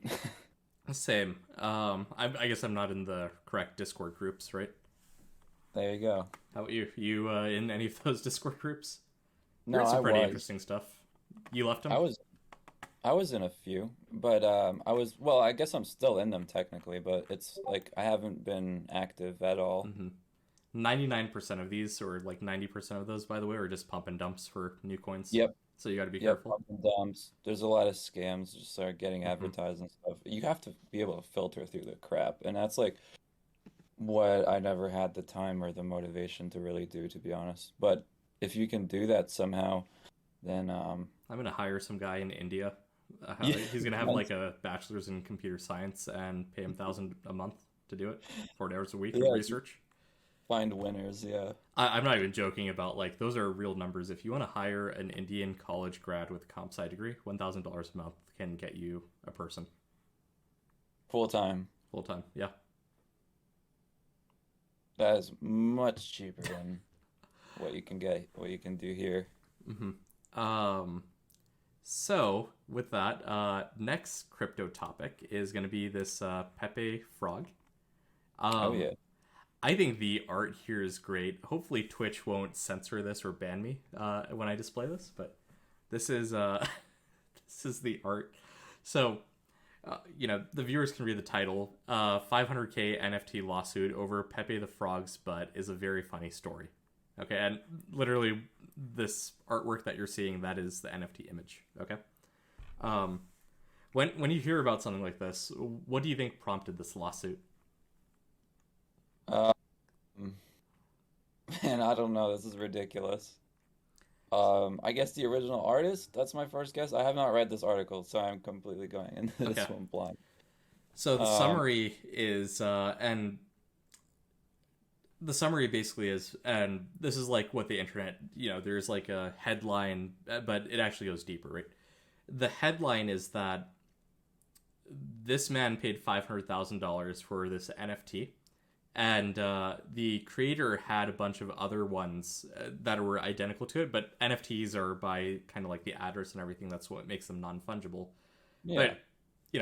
[SPEAKER 1] Same. I guess I'm not in the correct Discord groups, right?
[SPEAKER 2] There you go.
[SPEAKER 1] How about you? You in any of those Discord groups?
[SPEAKER 2] No,
[SPEAKER 1] Heard
[SPEAKER 2] I
[SPEAKER 1] some pretty
[SPEAKER 2] was.
[SPEAKER 1] interesting stuff. You left
[SPEAKER 2] I
[SPEAKER 1] them?
[SPEAKER 2] was I was in a few, but I was well, I guess I'm still in them technically, but it's like I haven't been active at all.
[SPEAKER 1] Mm-hmm. 99% of these, or like 90% of those, by the way, are just pump and dumps for new coins.
[SPEAKER 2] Yep,
[SPEAKER 1] So you got to be
[SPEAKER 2] yep,
[SPEAKER 1] careful.
[SPEAKER 2] pump and dumps. There's a lot of scams just start getting
[SPEAKER 1] Mm-hmm.
[SPEAKER 2] advertised and stuff. You have to be able to filter through the crap, and that's like what I never had the time or the motivation to really do, to be honest. But if you can do that somehow, then
[SPEAKER 1] I'm gonna hire some guy in India.
[SPEAKER 2] yeah,
[SPEAKER 1] He's gonna have like a bachelor's in computer science and pay him 1,000 a month to do it, 40 hours a week of
[SPEAKER 2] yeah,
[SPEAKER 1] research.
[SPEAKER 2] find winners, yeah.
[SPEAKER 1] I'm not even joking about like those are real numbers. If you want to hire an Indian college grad with a comp sci degree, $1,000 a month can get you a person
[SPEAKER 2] Full time.
[SPEAKER 1] full time. Yeah.
[SPEAKER 2] That is much cheaper than what you can do here.
[SPEAKER 1] Mm-hmm. So with that, next crypto topic is going to be this Pepe Frog.
[SPEAKER 2] Oh
[SPEAKER 1] Um,
[SPEAKER 2] yeah.
[SPEAKER 1] I think the art here is great. Hopefully, Twitch won't censor this or ban me when I display this. But this is this is the art. So the viewers can read the title. 500K NFT lawsuit over Pepe the Frog's butt is a very funny story. Okay, and literally this artwork that you're seeing, that is the NFT image. Okay. Um, when you hear about something like this, what do you think prompted this lawsuit?
[SPEAKER 2] Um, man, I don't know. This is ridiculous. I guess the original artist, that's my first guess. I have not read this article, so I'm completely going into
[SPEAKER 1] Okay.
[SPEAKER 2] this one blind.
[SPEAKER 1] So the
[SPEAKER 2] Um,
[SPEAKER 1] summary is, and the summary basically is, and this is like what the internet, there's like a headline, but it actually goes deeper, right? The headline is that this man paid $500,000 for this NFT, and the creator had a bunch of other ones that were identical to it, but NFTs are by kind of like the address and everything. That's what makes them non-fungible.
[SPEAKER 2] yeah.
[SPEAKER 1] But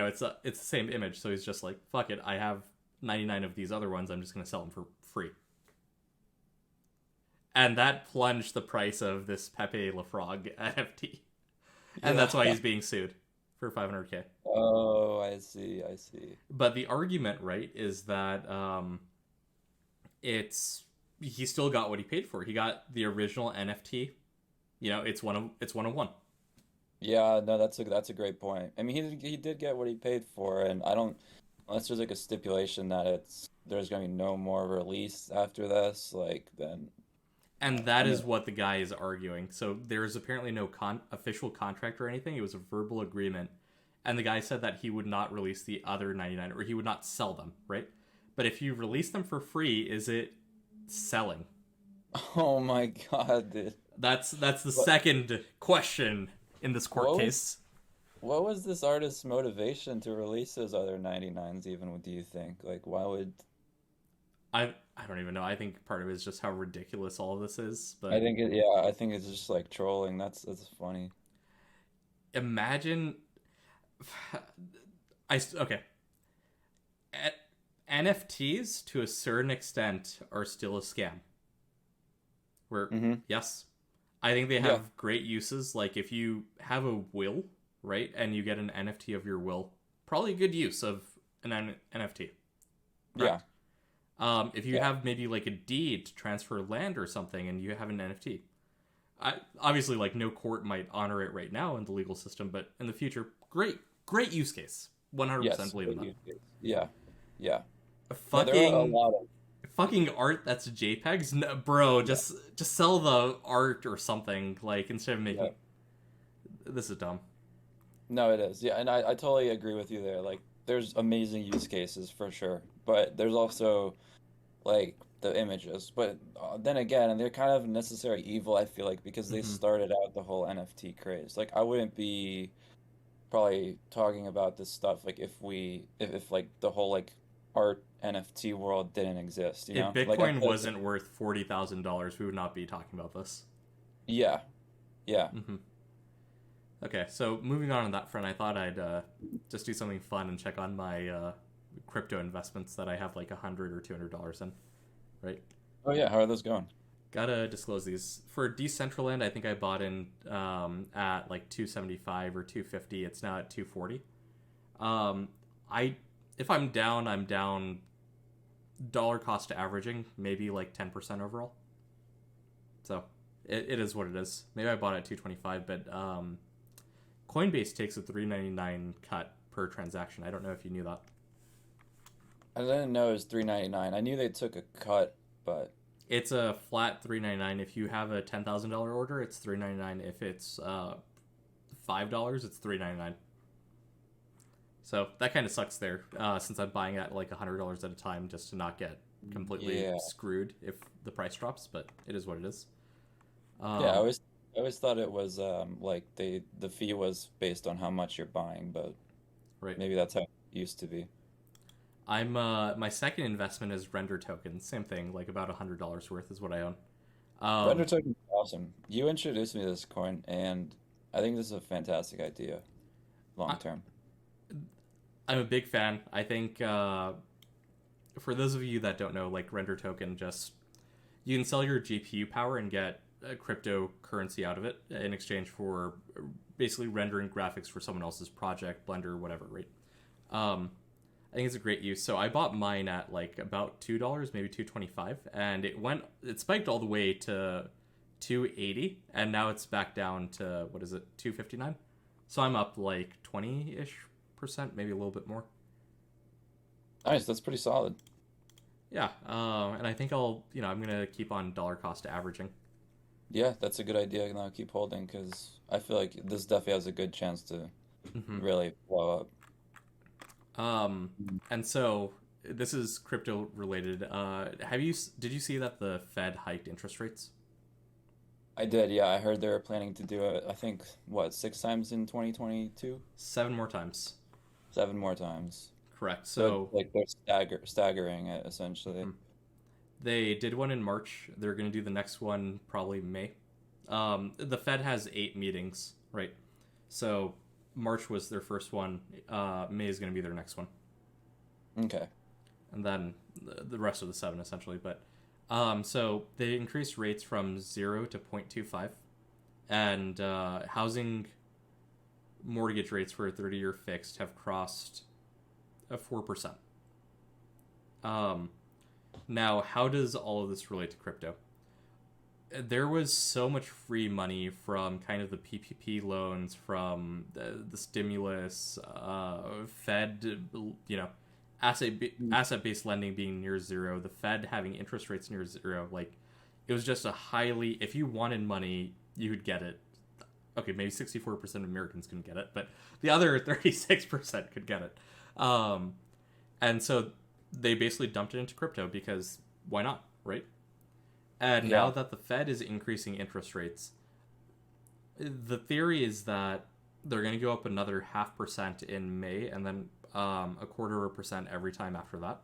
[SPEAKER 1] it's the same image, so he's just like, fuck it, I have 99 of these other ones. I'm just gonna sell them for free, and that plunged the price of this Pepe Le Frog NFT, and
[SPEAKER 2] Yeah.
[SPEAKER 1] that's why he's being sued for 500K.
[SPEAKER 2] Oh, I see. I see.
[SPEAKER 1] But the argument, right, is that it's he still got what he paid for. He got the original NFT. It's one of one.
[SPEAKER 2] Yeah, no, that's a great point. I mean, he did get what he paid for, and I don't unless there's like a stipulation that there's gonna be no more release after this, like then
[SPEAKER 1] And
[SPEAKER 2] I
[SPEAKER 1] that
[SPEAKER 2] mean,
[SPEAKER 1] is what the guy is arguing. So there's apparently no official contract or anything. It was a verbal agreement. And the guy said that he would not release the other 99, or he would not sell them, right? But if you release them for free, is it selling?
[SPEAKER 2] oh my God, dude.
[SPEAKER 1] That's the
[SPEAKER 2] What
[SPEAKER 1] second question in this court
[SPEAKER 2] what was
[SPEAKER 1] case.
[SPEAKER 2] what was this artist's motivation to release those other 99s even, do you think? Like why would
[SPEAKER 1] I don't even know. I think part of it is just how ridiculous all of this is.
[SPEAKER 2] I
[SPEAKER 1] But
[SPEAKER 2] think it yeah, I think it's just like trolling. That's funny.
[SPEAKER 1] imagine, okay. NFTs to a certain extent are still a scam. Where
[SPEAKER 2] Hmm.
[SPEAKER 1] yes, I think they
[SPEAKER 2] Yeah.
[SPEAKER 1] have great uses. Like if you have a will, right, and you get an NFT of your will, probably a good use of an NFT.
[SPEAKER 2] Yeah.
[SPEAKER 1] Correct. If you
[SPEAKER 2] Yeah.
[SPEAKER 1] have maybe like a deed to transfer land or something, and you have an NFT, obviously like no court might honor it right now in the legal system, but in the future, great use case. 100%
[SPEAKER 2] Yes.
[SPEAKER 1] believe in
[SPEAKER 2] Good
[SPEAKER 1] that.
[SPEAKER 2] use case. Yeah. Yeah. No, there are a
[SPEAKER 1] Fucking
[SPEAKER 2] lot of
[SPEAKER 1] fucking art that's JPEGs, no, bro.
[SPEAKER 2] Yeah,
[SPEAKER 1] Just sell the art or something. Like instead of
[SPEAKER 2] yeah.
[SPEAKER 1] making this is dumb.
[SPEAKER 2] No, it is. Yeah, and I totally agree with you there. Like, there's amazing use cases for sure, but there's also like the images. But then again, and they're kind of necessary evil, I feel like, because they
[SPEAKER 1] Hmm.
[SPEAKER 2] started out the whole NFT craze. Like, I wouldn't be probably talking about this stuff like if like the whole like art NFT world didn't exist, you
[SPEAKER 1] If
[SPEAKER 2] know? Like, I
[SPEAKER 1] Bitcoin
[SPEAKER 2] feel like,
[SPEAKER 1] wasn't worth $40,000, we would not be talking about this.
[SPEAKER 2] yeah, yeah.
[SPEAKER 1] Hmm. Okay, so moving on that front, I thought I'd just do something fun and check on my crypto investments that I have like $100 or $200 in. Right?
[SPEAKER 2] Oh yeah, how are those going?
[SPEAKER 1] Gotta disclose these for Decentraland. I think I bought in at like 275 or 250. It's now at 240. Um, I if I'm down dollar cost averaging maybe like 10% overall. So it is what it is. Maybe I bought it at 225, but Coinbase takes a 399 cut per transaction. I don't know if you knew that.
[SPEAKER 2] I didn't know it was 399. I knew they took a cut, but
[SPEAKER 1] It's a flat 399. If you have a $10,000 order, it's 399. If it's $5, it's 399. So that kind of sucks there, since I'm buying at like $100 at a time just to not get completely
[SPEAKER 2] yeah.
[SPEAKER 1] screwed if the price drops. But it is what it is.
[SPEAKER 2] Yeah,
[SPEAKER 1] Um,
[SPEAKER 2] I always thought it was like the fee was based on how much you're buying, but
[SPEAKER 1] right.
[SPEAKER 2] maybe that's how it used to be.
[SPEAKER 1] I'm my second investment is render tokens. Same thing, like about $100 worth is what I own.
[SPEAKER 2] Render
[SPEAKER 1] Um,
[SPEAKER 2] token is awesome. You introduced me to this coin, and I think this is a fantastic idea
[SPEAKER 1] I,
[SPEAKER 2] long term.
[SPEAKER 1] I'm a big fan. I think for those of you that don't know, like render token, just you can sell your GPU power and get cryptocurrency out of it in exchange for basically rendering graphics for someone else's project, Blender, whatever, right? Um, I think it's a great use. So I bought mine at like about $2, maybe 225, and it spiked all the way to 280, and now it's back down to what is it, 259? So I'm up like 20-ish%, maybe a little bit more.
[SPEAKER 2] Nice, that's pretty solid.
[SPEAKER 1] Yeah, and I think I'm gonna keep on dollar cost averaging.
[SPEAKER 2] Yeah, that's a good idea. And I'll keep holding because I feel like this definitely has a good chance to
[SPEAKER 1] Hmm.
[SPEAKER 2] really blow up.
[SPEAKER 1] Um, and so this is crypto related. Did you see that the Fed hiked interest rates
[SPEAKER 2] I did, yeah. I heard they were planning to do it, I think, what, 6 times in 2022?
[SPEAKER 1] 7 more times?
[SPEAKER 2] 7 more times.
[SPEAKER 1] Correct.
[SPEAKER 2] So it's
[SPEAKER 1] So
[SPEAKER 2] like they're staggering it essentially.
[SPEAKER 1] mhm. They did one in March. They're going to do the next one probably May. The Fed has 8 meetings, right? So March was their first one. May is going to be their next one,
[SPEAKER 2] Okay.
[SPEAKER 1] and then the rest of the seven essentially. But so they increased rates from 0 to 0.25, and housing mortgage rates for a 30-year fixed have crossed a 4%. Um, Now, how does all of this relate to crypto? There was so much free money from kind of the PPP loans, from the stimulus, Fed, you know,
[SPEAKER 2] Mm.
[SPEAKER 1] asset based lending being near zero, the Fed having interest rates near zero. Like, it was just a highly, if you wanted money, you could get it. Okay, maybe 64% of Americans couldn't get it, but the other 36% could get it. Um, and so they basically dumped it into crypto because why not, right? And now
[SPEAKER 2] Yeah.
[SPEAKER 1] that the Fed is increasing interest rates, the theory is that they're going to go up another 0.5% in May, and then a quarter of a percent every time after that.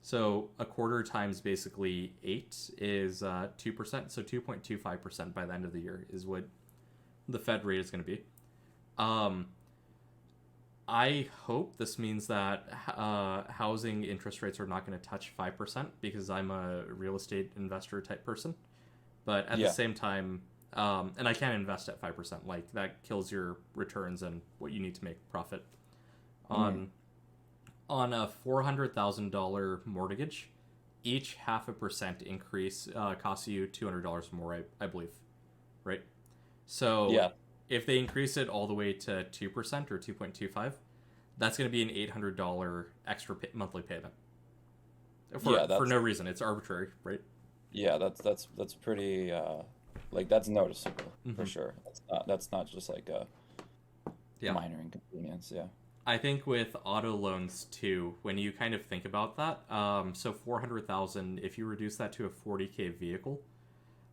[SPEAKER 1] So a quarter times basically 8 is 2%. So 2.25% by the end of the year is what the Fed rate is going to be. Um, I hope this means that housing interest rates are not going to touch 5% because I'm a real estate investor type person. But at the
[SPEAKER 2] Yeah.
[SPEAKER 1] same time, and I can't invest at 5%. Like, that kills your returns and what you need to make profit.
[SPEAKER 2] Mm.
[SPEAKER 1] On on a $400,000 mortgage, each 0.5% increase costs you $200 more, I believe, right? So
[SPEAKER 2] Yeah.
[SPEAKER 1] if they increase it all the way to 2% or 2.25, that's going to be an $800 extra monthly payment.
[SPEAKER 2] Yeah,
[SPEAKER 1] For no reason. It's arbitrary, right?
[SPEAKER 2] that's pretty like that's noticeable for
[SPEAKER 1] Hmm.
[SPEAKER 2] sure. That's not just like a
[SPEAKER 1] Yeah.
[SPEAKER 2] minor inconvenience. Yeah.
[SPEAKER 1] I think with auto loans too, when you kind of think about that, so 400,000, if you reduce that to a 40K vehicle,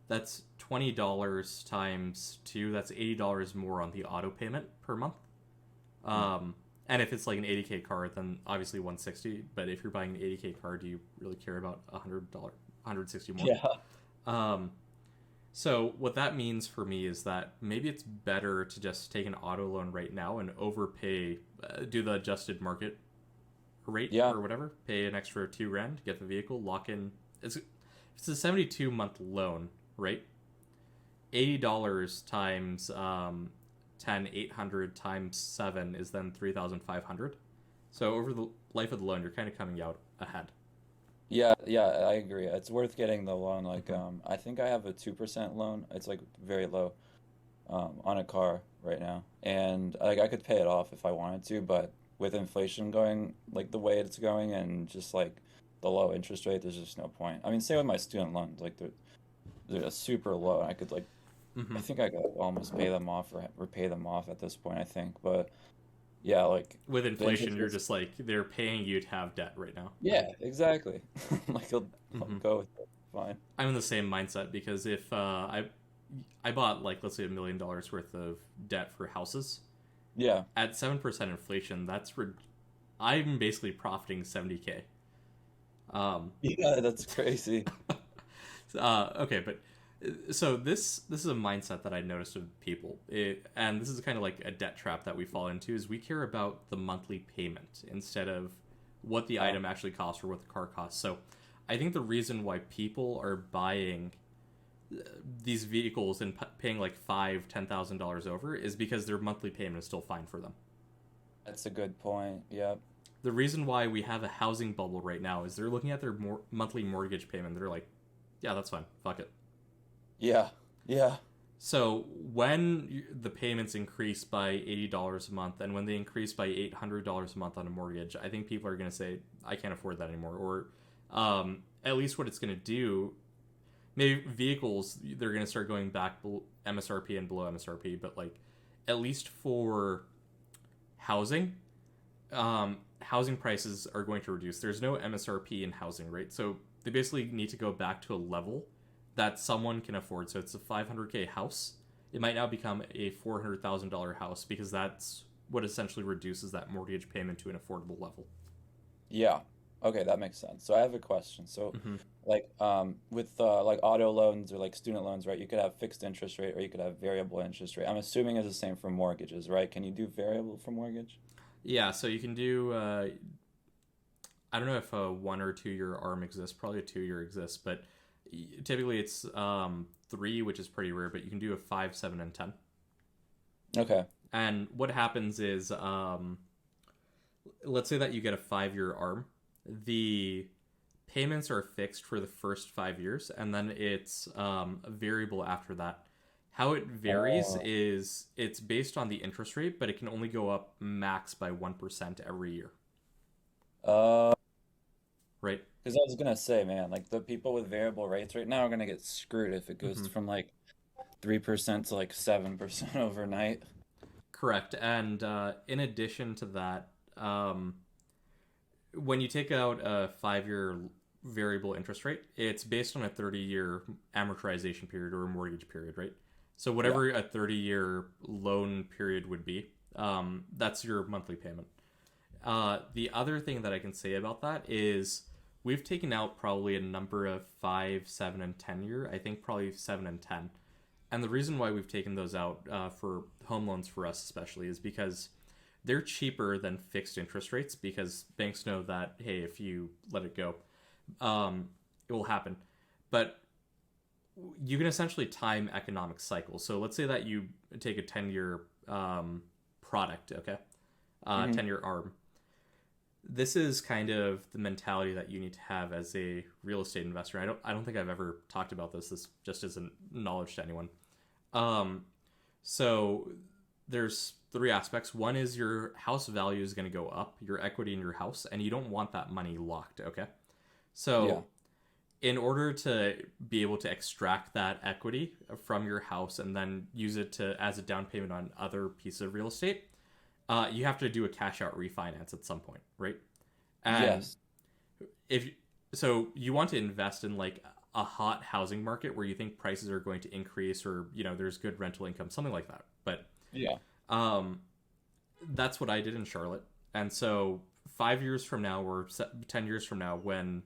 [SPEAKER 1] that's $20 times two. That's $80 more on the auto payment per month.
[SPEAKER 2] Hmm.
[SPEAKER 1] And if it's like an 80K car, then obviously 160. But if you're buying an 80K car, do you really care about $100, 160 more?
[SPEAKER 2] Yeah.
[SPEAKER 1] Um, so what that means for me is that maybe it's better to just take an auto loan right now and overpay, do the adjusted market rate
[SPEAKER 2] Yeah.
[SPEAKER 1] or whatever, pay an extra 2 grand, get the vehicle, lock in. It's a 72-month loan, right? $80 times 10, 800 times 7 is then 3,500. So over the life of the loan, you're kind of coming out ahead.
[SPEAKER 2] Yeah, I agree. It's worth getting the loan. Like,
[SPEAKER 1] Hmm.
[SPEAKER 2] I think I have a 2% loan. It's like very low, on a car right now. And like I could pay it off if I wanted to, but with inflation going like the way it's going and just like the low interest rate, there's just no point. I mean, same with my student loans. Like they're super low. I could like I
[SPEAKER 1] Hmm.
[SPEAKER 2] think I could almost pay them off or repay them off at this point, I think. But yeah, like
[SPEAKER 1] With
[SPEAKER 2] the
[SPEAKER 1] inflation,
[SPEAKER 2] interest
[SPEAKER 1] you're
[SPEAKER 2] rates.
[SPEAKER 1] just like, they're paying you to have debt right now.
[SPEAKER 2] Yeah, exactly. Like I'll
[SPEAKER 1] Hmm.
[SPEAKER 2] go with it. Fine.
[SPEAKER 1] I'm in the same mindset because if I bought like let's say $1 million worth of debt for houses
[SPEAKER 2] Yeah.
[SPEAKER 1] at 7% inflation, I'm basically profiting 70K. Um,
[SPEAKER 2] Yeah, that's crazy.
[SPEAKER 1] okay, but so this is a mindset that I noticed with people, and this is kind of like a debt trap that we fall into. Is we care about the monthly payment instead of what the
[SPEAKER 2] Yeah.
[SPEAKER 1] item actually costs or what the car costs. So, I think the reason why people are buying these vehicles and paying like $5,000, $10,000 over is because their monthly payment is still fine for them.
[SPEAKER 2] That's a good point. Yeah.
[SPEAKER 1] The reason why we have a housing bubble right now is they're looking at their monthly mortgage payment. They're like, yeah, that's fine. Fuck it.
[SPEAKER 2] Yeah. Yeah.
[SPEAKER 1] So when the payments increase by $80 a month, and when they increase by $800 a month on a mortgage, I think people are going to say, "I can't afford that anymore." Or at least what it's going to do, maybe vehicles they're going to start going back MSRP and below MSRP, but like at least for housing, housing prices are going to reduce. There's no MSRP in housing, right? So they basically need to go back to a level that someone can afford. So it's a 500K house. It might now become a $400,000 house because that's what essentially reduces that mortgage payment to an affordable level.
[SPEAKER 2] Yeah. Okay, that makes sense. So I have a question. So
[SPEAKER 1] Hmm.
[SPEAKER 2] like with like auto loans or like student loans, right? You could have fixed interest rate or you could have variable interest rate. I'm assuming it's the same for mortgages, right? Can you do variable for mortgage?
[SPEAKER 1] Yeah, so you can do. I don't know if a 1 or 2 year arm exists. Probably a 2 year exists, but typically it's 3, which is pretty rare. But you can do a 5, 7, and 10.
[SPEAKER 2] Okay.
[SPEAKER 1] And what happens is, let's say that you get a 5 year arm. The payments are fixed for the first 5 years, and then it's a variable after that. How it varies
[SPEAKER 2] Oh.
[SPEAKER 1] is it's based on the interest rate, but it can only go up max by 1% every year,
[SPEAKER 2] Uh,
[SPEAKER 1] right?
[SPEAKER 2] because I was gonna say, man, like the people with variable rates right now are gonna get screwed if it goes
[SPEAKER 1] Hmm.
[SPEAKER 2] from like 3% to like 7% overnight.
[SPEAKER 1] Correct. And in addition to that, when you take out a 5 year variable interest rate, it's based on a 30-year amortization period or a mortgage period, right? So
[SPEAKER 2] Yeah.
[SPEAKER 1] whatever a 30-year loan period would be, that's your monthly payment. The other thing that I can say about that is we've taken out probably a number of 5, 7, and 10 year. I think probably 7 and 10. And the reason why we've taken those out for home loans for us especially is because they're cheaper than fixed interest rates because banks know that hey, if you let it go, it will happen. But you can essentially time economic cycles. So let's say that you take a 10 year product, okay,
[SPEAKER 2] Hmm.
[SPEAKER 1] 10 year arm. This is kind of the mentality that you need to have as a real estate investor. I don't think I've ever talked about this. This just isn't knowledge to anyone. Um, so there's three aspects. One is your house value is going to go up, your equity in your house, and you don't want that money locked. Okay, So
[SPEAKER 2] Yeah.
[SPEAKER 1] in order to be able to extract that equity from your house and then use it to as a down payment on other pieces of real estate, you have to do a cash out refinance at some point, right? And
[SPEAKER 2] Yes.
[SPEAKER 1] if so, you want to invest in like a hot housing market where you think prices are going to increase, or there's good rental income, something like that. But
[SPEAKER 2] Yeah.
[SPEAKER 1] um, that's what I did in Charlotte. And so 5 years from now, or 10 years from now, when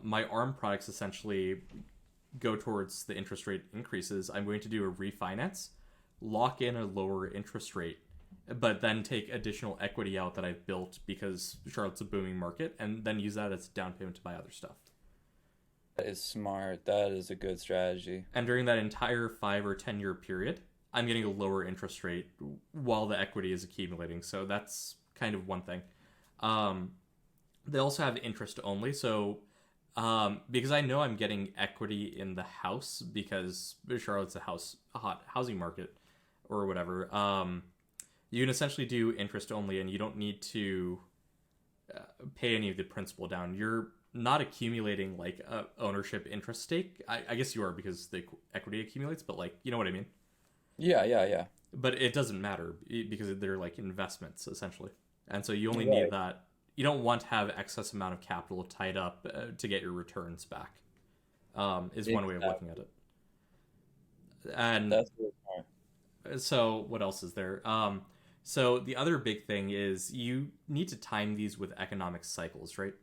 [SPEAKER 1] my ARM products essentially go towards the interest rate increases, I'm going to do a refinance, lock in a lower interest rate, but then take additional equity out that I've built because Charlotte's a booming market, and then use that as down payment to buy other stuff.
[SPEAKER 2] That is smart. That is a good strategy.
[SPEAKER 1] And during that entire 5 or 10 year period, I'm getting a lower interest rate while the equity is accumulating. So that's kind of one thing. Um, they also have interest only. So because I know I'm getting equity in the house because Charlotte's a hot housing market or whatever. You can essentially do interest only, and you don't need to pay any of the principal down. You're not accumulating like a ownership interest stake. I guess you are because the equity accumulates, but like you know what I mean.
[SPEAKER 2] Yeah, yeah, yeah.
[SPEAKER 1] But it doesn't matter because they're like investments essentially, and so you only need
[SPEAKER 2] Right.
[SPEAKER 1] that. You don't want to have excess amount of capital tied up to get your returns back. Is one way of looking
[SPEAKER 2] Exactly.
[SPEAKER 1] at it. And
[SPEAKER 2] That's really smart.
[SPEAKER 1] so what else is there? So the other big thing is you need to time these with economic cycles, right?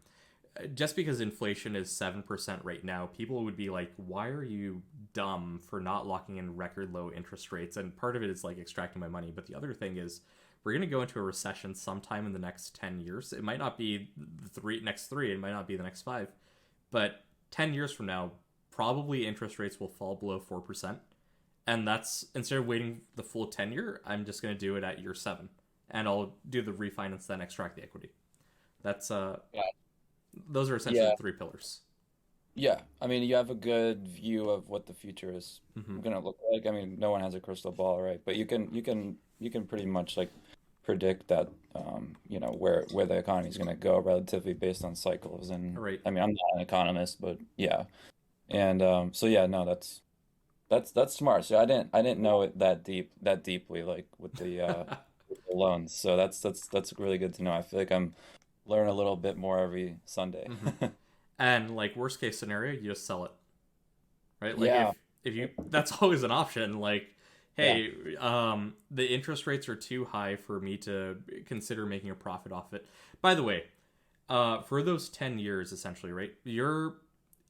[SPEAKER 1] Just because inflation is 7% right now, people would be like, why are you dumb for not locking in record low interest rates? And part of it is like extracting my money. But the other thing is, we're going to go into a recession sometime in the next 10 years. It might not be the next three, it might not be the next five. But 10 years from now, probably interest rates will fall below 4%. And that's instead of waiting the full 10 year, I'm just going to do it at year seven. And I'll do the refinance, then extract the equity. That's
[SPEAKER 2] Yeah.
[SPEAKER 1] those are essentially
[SPEAKER 2] Yeah.
[SPEAKER 1] the three pillars.
[SPEAKER 2] Yeah. I mean, you have a good view of what the future is
[SPEAKER 1] Hmm.
[SPEAKER 2] gonna look like. I mean, no one has a crystal ball, right? But you can pretty much like predict that where the economy is gonna go relatively based on cycles.
[SPEAKER 1] All
[SPEAKER 2] And
[SPEAKER 1] right.
[SPEAKER 2] I mean, I'm not an economist, but yeah. And so yeah, no, that's smart. So I didn't know it that deeply like with the loans. So that's really good to know. I feel like I'm learning a little bit more every Sunday.
[SPEAKER 1] Hmm. And like worst case scenario, you just sell it, right? Like
[SPEAKER 2] Yeah.
[SPEAKER 1] if you that's always an option. Like,
[SPEAKER 2] Yeah.
[SPEAKER 1] hey, the interest rates are too high for me to consider making a profit off it. By the way, for those 10 years, essentially, right? Your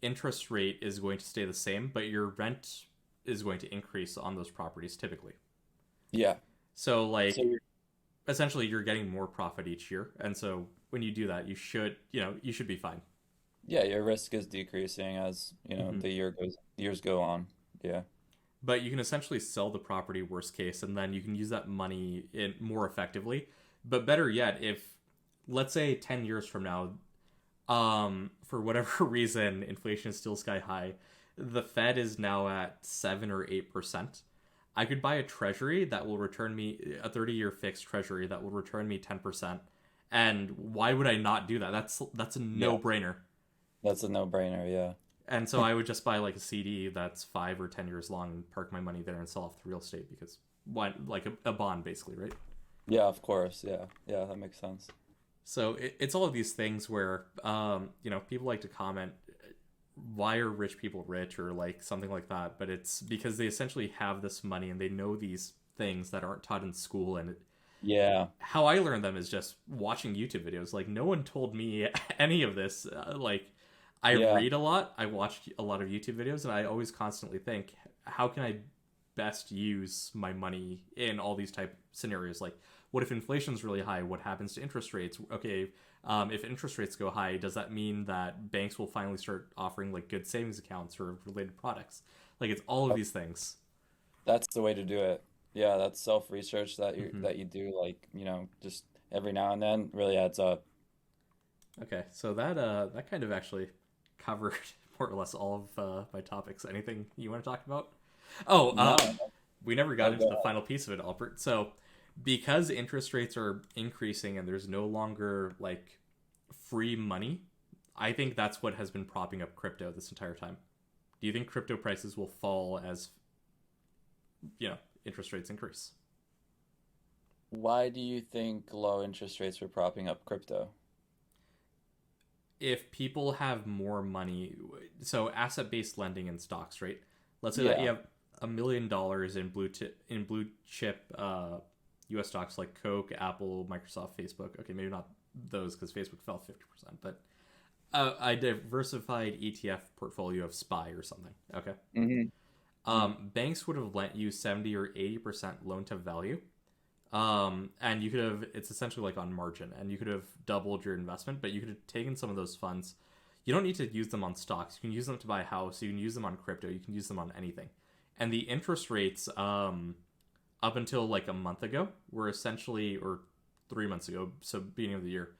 [SPEAKER 1] interest rate is going to stay the same, but your rent is going to increase on those properties typically.
[SPEAKER 2] Yeah.
[SPEAKER 1] So
[SPEAKER 2] So
[SPEAKER 1] like essentially you're getting more profit each year, and so when you do that, you should be fine.
[SPEAKER 2] yeah, your risk is decreasing as,
[SPEAKER 1] Hmm.
[SPEAKER 2] the years go on. Yeah.
[SPEAKER 1] But you can essentially sell the property worst case, and then you can use that money in more effectively. But better yet, if let's say 10 years from now, for whatever reason inflation is still sky high, the Fed is now at 7 or 8%. I could buy a treasury that will return me a 30-year fixed treasury that will return me 10%. And why would I not do that? That's a
[SPEAKER 2] Yeah.
[SPEAKER 1] no-brainer.
[SPEAKER 2] That's a no-brainer,
[SPEAKER 1] And so
[SPEAKER 2] yeah.
[SPEAKER 1] I would just buy like a CD that's 5 or 10 years long and park my money there and sell off the real estate because why, like a bond basically, right?
[SPEAKER 2] Yeah, of course. Yeah. Yeah, that makes sense.
[SPEAKER 1] So it's all of these things where people like to comment, why are rich people rich or like something like that, but it's because they essentially have this money and they know these things that aren't taught in school. And
[SPEAKER 2] Yeah.
[SPEAKER 1] how I learned them is just watching YouTube videos. Like no one told me any of this. Like I
[SPEAKER 2] Yeah.
[SPEAKER 1] read a lot, I watch a lot of YouTube videos, and I always constantly think, how can I best use my money in all these type scenarios? Like, what if inflation's really high? What happens to interest rates? Okay, if interest rates go high, does that mean that banks will finally start offering like good savings accounts or related products? Like, it's all of
[SPEAKER 2] Uh,
[SPEAKER 1] these things.
[SPEAKER 2] That's the way to do it. Yeah, that's self-research that you
[SPEAKER 1] Hmm.
[SPEAKER 2] that you do like, just every now and then really adds up.
[SPEAKER 1] Okay, so that kind of actually covered more or less all of my topics. Anything you want to talk about? Oh,
[SPEAKER 2] No.
[SPEAKER 1] we never got
[SPEAKER 2] Oh,
[SPEAKER 1] into the
[SPEAKER 2] go
[SPEAKER 1] final piece of it, Albert. So, because interest rates are increasing and there's no longer like free money, I think that's what has been propping up crypto this entire time. Do you think crypto prices will fall as, interest rates increase?
[SPEAKER 2] Why do you think low interest rates are propping up crypto?
[SPEAKER 1] If people have more money, so asset-based lending in stocks, right? Let's say that you
[SPEAKER 2] Yeah.
[SPEAKER 1] have $1 million in blue chip U.S. stocks like Coke, Apple, Microsoft, Facebook. Okay, maybe not those because Facebook fell 50%, but a diversified ETF portfolio of SPY or something. Okay,
[SPEAKER 2] Hmm.
[SPEAKER 1] banks would have lent you 70 or 80% loan to value. And you could have, it's essentially like on margin, and you could have doubled your investment, but you could have taken some of those funds. You don't need to use them on stocks. You can use them to buy a house. You can use them on crypto. You can use them on anything. And the interest rates, up until like a month ago, were essentially, or 3 months ago, so beginning of the year,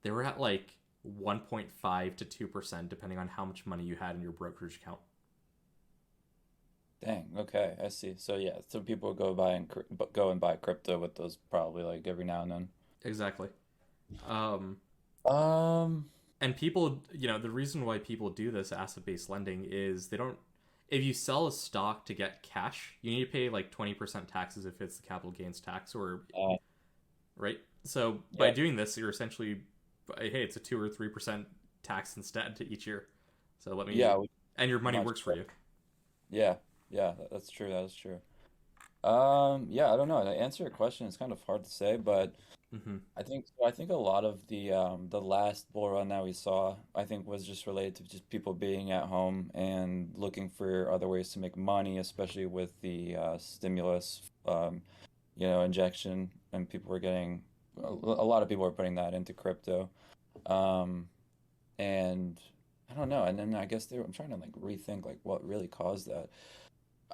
[SPEAKER 1] they were at like 1.5 to 2%, depending on how much money you had in your brokerage account.
[SPEAKER 2] Dang. Okay, I see. So yeah, so people go and buy crypto with those probably like every now and then.
[SPEAKER 1] Exactly. Um,
[SPEAKER 2] Um.
[SPEAKER 1] and people, the reason why people do this asset-based lending is they don't, if you sell a stock to get cash, you need to pay like 20% taxes if it's the capital gains tax, or
[SPEAKER 2] Uh,
[SPEAKER 1] right. So by
[SPEAKER 2] yeah.
[SPEAKER 1] doing this, you're essentially, hey, it's a 2 or 3% tax instead to each year. So let me,
[SPEAKER 2] Yeah.
[SPEAKER 1] and your money
[SPEAKER 2] Much.
[SPEAKER 1] works for you.
[SPEAKER 2] Yeah. Yeah. That's true. That is true. Yeah. I don't know. To answer your question, it's kind of hard to say, but
[SPEAKER 1] Hmm.
[SPEAKER 2] I think a lot of the last bull run that we saw, I think, was just related to just people being at home and looking for other ways to make money, especially with the stimulus, injection, and people were getting a lot of people were putting that into crypto. Um, and I don't know. And then I guess I'm trying to like rethink like what really caused that.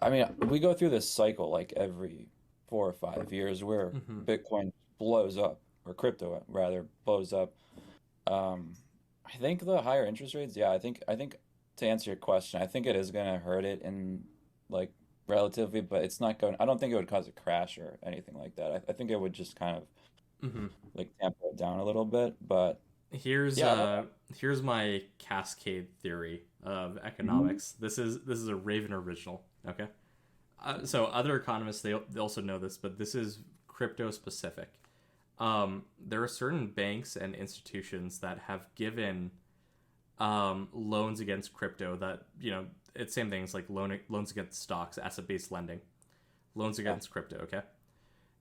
[SPEAKER 2] I mean, we go through this cycle like every 4 or 5 years where
[SPEAKER 1] Hmm.
[SPEAKER 2] Bitcoin blows up, or crypto rather blows up. Um, I think the higher interest rates, yeah, I think to answer your question, I think it is gonna hurt it in like relatively, but it's not going. I don't think it would cause a crash or anything like that. I think it would just kind of
[SPEAKER 1] Hmm.
[SPEAKER 2] like tamper it down a little bit. But
[SPEAKER 1] Here's
[SPEAKER 2] yeah, I don't
[SPEAKER 1] uh here's my cascade theory of
[SPEAKER 2] know.
[SPEAKER 1] economics. This is a Raven original. Okay. So other economists they also know this, but this is crypto specific. There are certain banks and institutions that have given loans against crypto that it's same things like loans against stocks, asset based lending, loans
[SPEAKER 2] Yeah.
[SPEAKER 1] against crypto. Okay,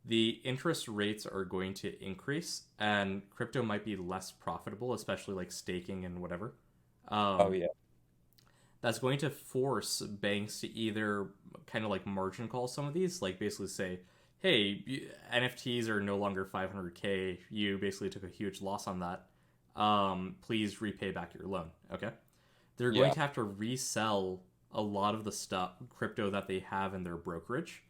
[SPEAKER 1] the interest rates are going to increase, and crypto might be less profitable, especially like staking and whatever.
[SPEAKER 2] Oh
[SPEAKER 1] Um,
[SPEAKER 2] yeah.
[SPEAKER 1] that's going to force banks to either kind of like margin call some of these, like basically say, hey, NFTs are no longer 500K. You basically took a huge loss on that. Please repay back your loan. Okay. They're going
[SPEAKER 2] Yeah.
[SPEAKER 1] to have to resell a lot of the stuff, crypto that they have in their brokerage.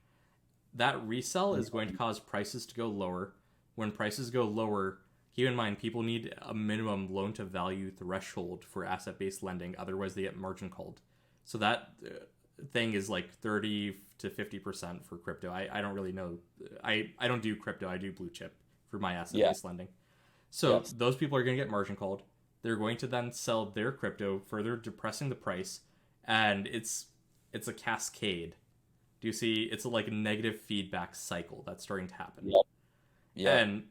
[SPEAKER 1] That resell is going to cause prices to go lower. When prices go lower, keep in mind people need a minimum loan to value threshold for asset based lending, otherwise they get margin called. So that thing is like 30 to 50% for crypto. I don't really know. I don't do crypto. I do blue chip for my asset
[SPEAKER 2] Yeah.
[SPEAKER 1] based lending. So
[SPEAKER 2] Yes.
[SPEAKER 1] those people are going to get margin called. They're going to then sell their crypto, further depressing the price, and it's a cascade. Do you see? It's like a negative feedback cycle that's starting to happen.
[SPEAKER 2] Yep. Yep.
[SPEAKER 1] And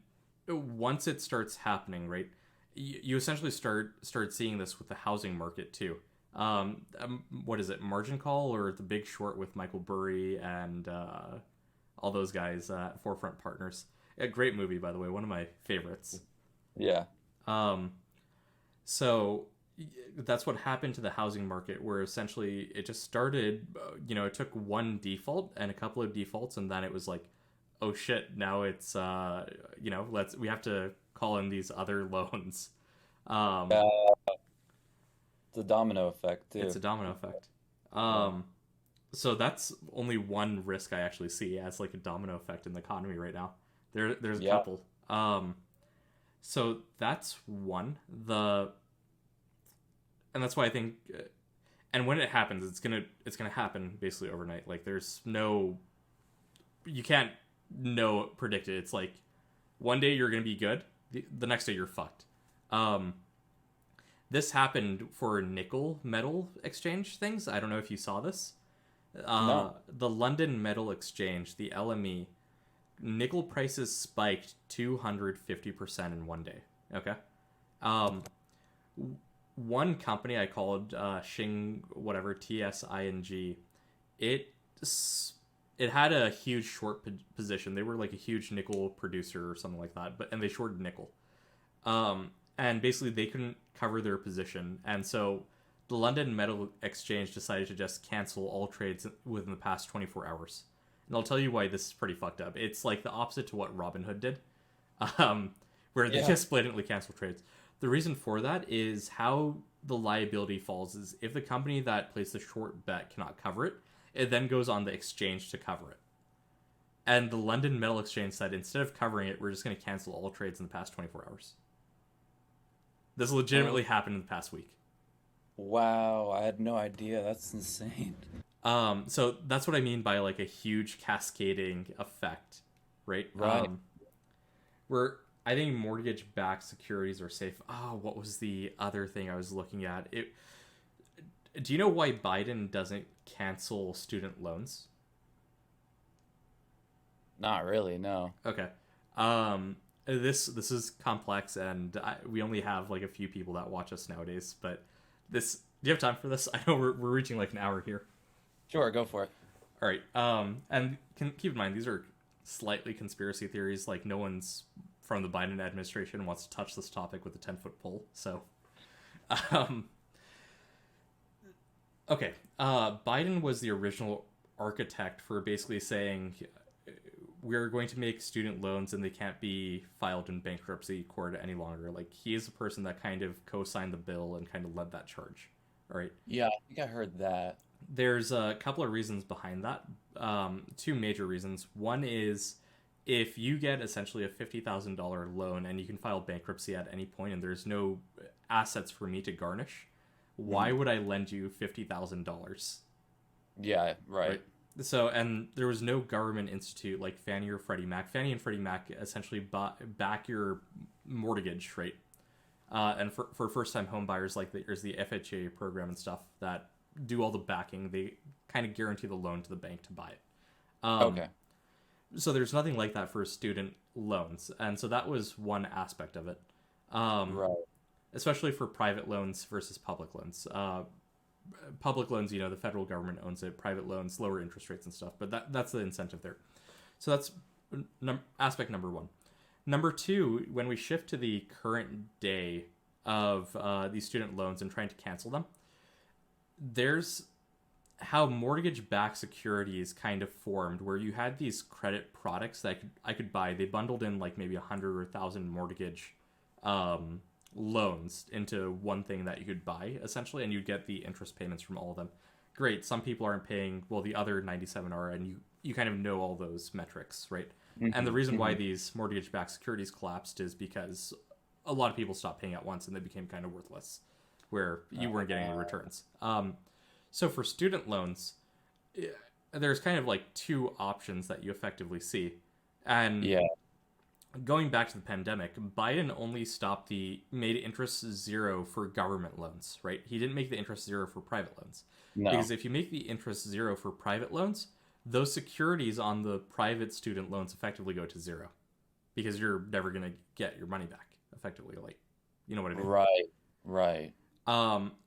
[SPEAKER 1] once it starts happening, right, you essentially start seeing this with the housing market too. What is it, Margin Call or The Big Short with Michael Burry and all those guys, Forefront Partners. A great movie, by the way, one of my favorites.
[SPEAKER 2] Yeah.
[SPEAKER 1] Um, so that's what happened to the housing market, where essentially it just started. It took one default and a couple of defaults, and then it was like, oh shit, now it's we have to call in these other loans. Um,
[SPEAKER 2] Yeah. It's a domino effect
[SPEAKER 1] it's
[SPEAKER 2] too.
[SPEAKER 1] a domino effect.
[SPEAKER 2] Yeah.
[SPEAKER 1] Um, so that's only one risk I actually see as like a domino effect in the economy right now. There's a
[SPEAKER 2] Yeah.
[SPEAKER 1] couple. So that's one. And that's why I think, and when it happens, it's gonna happen basically overnight. Like there's no, you can't know predict it. It's like one day you're gonna be good, the next day you're fucked. Um, This happened for nickel metal exchange things. I don't know if you saw this.
[SPEAKER 2] No.
[SPEAKER 1] The London Metal Exchange, the LME, nickel prices spiked 250% in one day. Okay. Um, One company I called Xing, whatever, TSING, it it had a huge short position. They were like a huge nickel producer or something like that, and they shorted nickel. And basically they couldn't cover their position, and so the London Metal Exchange decided to just cancel all trades within the past 24 hours. And I'll tell you why this is pretty fucked up. It's like the opposite to what Robinhood did, um, where they
[SPEAKER 2] Yeah.
[SPEAKER 1] just blatantly cancel trades. The reason for that is how the liability falls is if the company that placed the short bet cannot cover it, it then goes on the exchange to cover it. And the London Metal Exchange said instead of covering it, we're just going to cancel all trades in the past 24 hours. This
[SPEAKER 2] Oh,
[SPEAKER 1] legitimately happened in the past week.
[SPEAKER 2] wow. I had no idea. That's insane.
[SPEAKER 1] So that's what I mean by like a huge cascading effect, right?
[SPEAKER 2] Right.
[SPEAKER 1] Where I think mortgage-backed securities are safe. Oh, what was the other thing I was looking at? Do you know why Biden doesn't cancel student loans?
[SPEAKER 2] Not really, no.
[SPEAKER 1] Okay. This is complex, and we only have like a few people that watch us nowadays. But this, do you have time for this? I know we're reaching like an hour here.
[SPEAKER 2] Sure, go for it.
[SPEAKER 1] All right. And keep in mind these are slightly conspiracy theories. Like no one's from the Biden administration wants to touch this topic with a 10-foot pole. So, um, okay. Biden was the original architect for basically saying we're going to make student loans and they can't be filed in bankruptcy court any longer. Like he is the person that kind of co-signed the bill and kind of led that charge. All right.
[SPEAKER 2] Yeah, I think I heard that.
[SPEAKER 1] There's a couple of reasons behind that. Two major reasons. One is if you get essentially a $50,000 loan and you can file bankruptcy at any point and there's no assets for me to garnish, why
[SPEAKER 2] Hmm.
[SPEAKER 1] would I lend you $50,000?
[SPEAKER 2] Yeah, right.
[SPEAKER 1] Right. So, and there was no government institute like Fannie or Freddie Mac. Fannie and Freddie Mac essentially back your mortgage, right? And for first time home buyers, like there's the FHA program and stuff that do all the backing. They kind of guarantee the loan to the bank to buy it. Um,
[SPEAKER 2] Okay.
[SPEAKER 1] so there's nothing like that for student loans, and so that was one aspect of it. Um,
[SPEAKER 2] Right.
[SPEAKER 1] Especially for private loans versus public loans. Public loans, the federal government owns it. Private loans, lower interest rates and stuff. But that's the incentive there. So that's aspect number one. Number two, when we shift to the current day of these student loans and trying to cancel them, there's how mortgage-backed securities kind of formed, where you had these credit products that I could buy. They bundled in like maybe 100 or 1,000 mortgage um, loans into one thing that you could buy essentially, and you'd get the interest payments from all of them. Great. Some people aren't paying. Well, the other 97 are, and you kind of know all those metrics, right? And the
[SPEAKER 2] Hmm.
[SPEAKER 1] reason why
[SPEAKER 2] Hmm.
[SPEAKER 1] these mortgage-backed securities collapsed is because a lot of people stopped paying at once, and they became kind of worthless, where you weren't getting any
[SPEAKER 2] Uh,
[SPEAKER 1] returns. So for student loans, eh, there's kind of like two options that you effectively see. And
[SPEAKER 2] yeah.
[SPEAKER 1] going back to the pandemic, Biden only made interest zero for government loans, right? He didn't make the interest zero for private loans. Because
[SPEAKER 2] No.
[SPEAKER 1] if you make the interest zero for private loans, those securities on the private student loans effectively go to zero because you're never going to get your money back effectively. Like, you know what I mean?
[SPEAKER 2] Right. Right.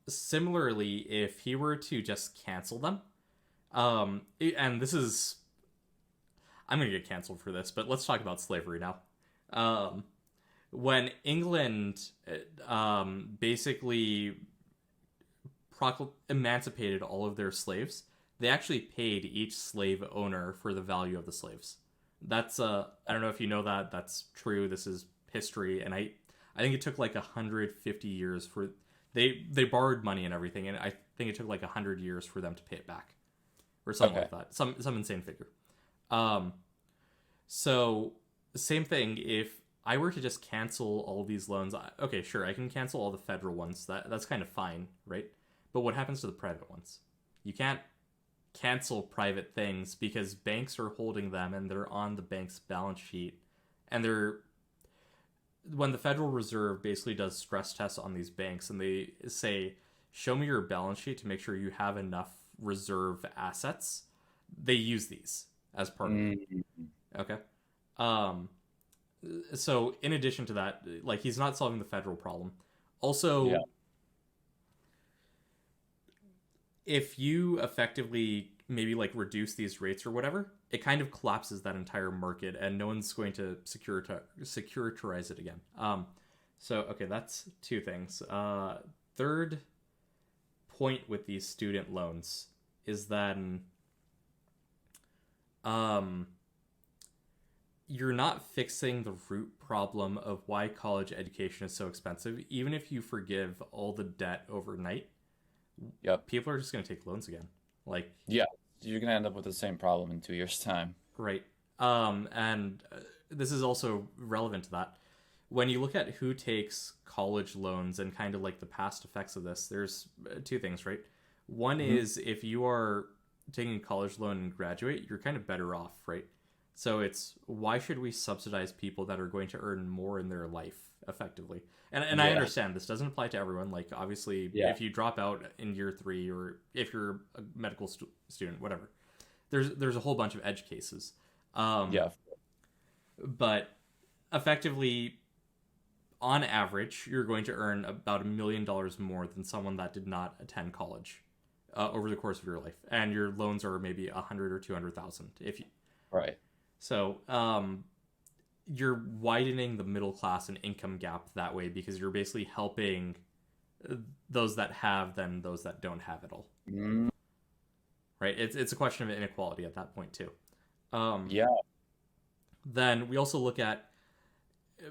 [SPEAKER 1] Similarly, if he were to just cancel them, and this is, I'm going to get canceled for this, but let's talk about slavery now. Um, when England basically emancipated all of their slaves, they actually paid each slave owner for the value of the slaves. That's I don't know if you know that that's true. This is history, and I think it took like 150 years for they borrowed money and everything, and I think it took like 100 years for them to pay it back, or something
[SPEAKER 2] Okay.
[SPEAKER 1] like that. Some insane figure. Um, so same thing. If I were to just cancel all these loans, okay, sure, I can cancel all the federal ones. That's kind of fine, right? But what happens to the private ones? You can't cancel private things because banks are holding them and they're on the bank's balance sheet, and when the Federal Reserve basically does stress tests on these banks and they say, show me your balance sheet to make sure you have enough reserve assets, they use these as part of it.
[SPEAKER 2] Mm,
[SPEAKER 1] Okay. Um, so in addition to that, like he's not solving the federal problem.
[SPEAKER 2] yeah.
[SPEAKER 1] Also, if you effectively maybe like reduce these rates or whatever, it kind of collapses that entire market, and no one's going to securitize it again. So okay, that's two things. Third point with these student loans is that um, you're not fixing the root problem of why college education is so expensive. Even if you forgive all the debt overnight,
[SPEAKER 2] Yep.
[SPEAKER 1] people are just going to take loans again. Like,
[SPEAKER 2] Yeah. You're gonna end up with the same problem in 2 years' time.
[SPEAKER 1] right. And this is also relevant to that. When you look at who takes college loans and kind of like the past effects of this, there's two things, right? One
[SPEAKER 2] Hmm.
[SPEAKER 1] is if you are taking a college loan and graduate, you're kind of better off, right? So it's why should we subsidize people that are going to earn more in their life effectively? And I
[SPEAKER 2] Yeah.
[SPEAKER 1] understand this doesn't apply to everyone. Like obviously,
[SPEAKER 2] Yeah.
[SPEAKER 1] if you drop out in year 3 or if you're a medical student, whatever, there's a whole bunch of edge cases. Um,
[SPEAKER 2] Yeah.
[SPEAKER 1] but effectively, on average, you're going to earn about $1 million more than someone that did not attend college over the course of your life, and your loans are maybe 100 or 200,000. If you,
[SPEAKER 2] Right.
[SPEAKER 1] so, you're widening the middle class and income gap that way because you're basically helping those that have than those that don't have it all.
[SPEAKER 2] Mm,
[SPEAKER 1] Right? It's a question of inequality at that point too. Um,
[SPEAKER 2] yeah.
[SPEAKER 1] then we also look at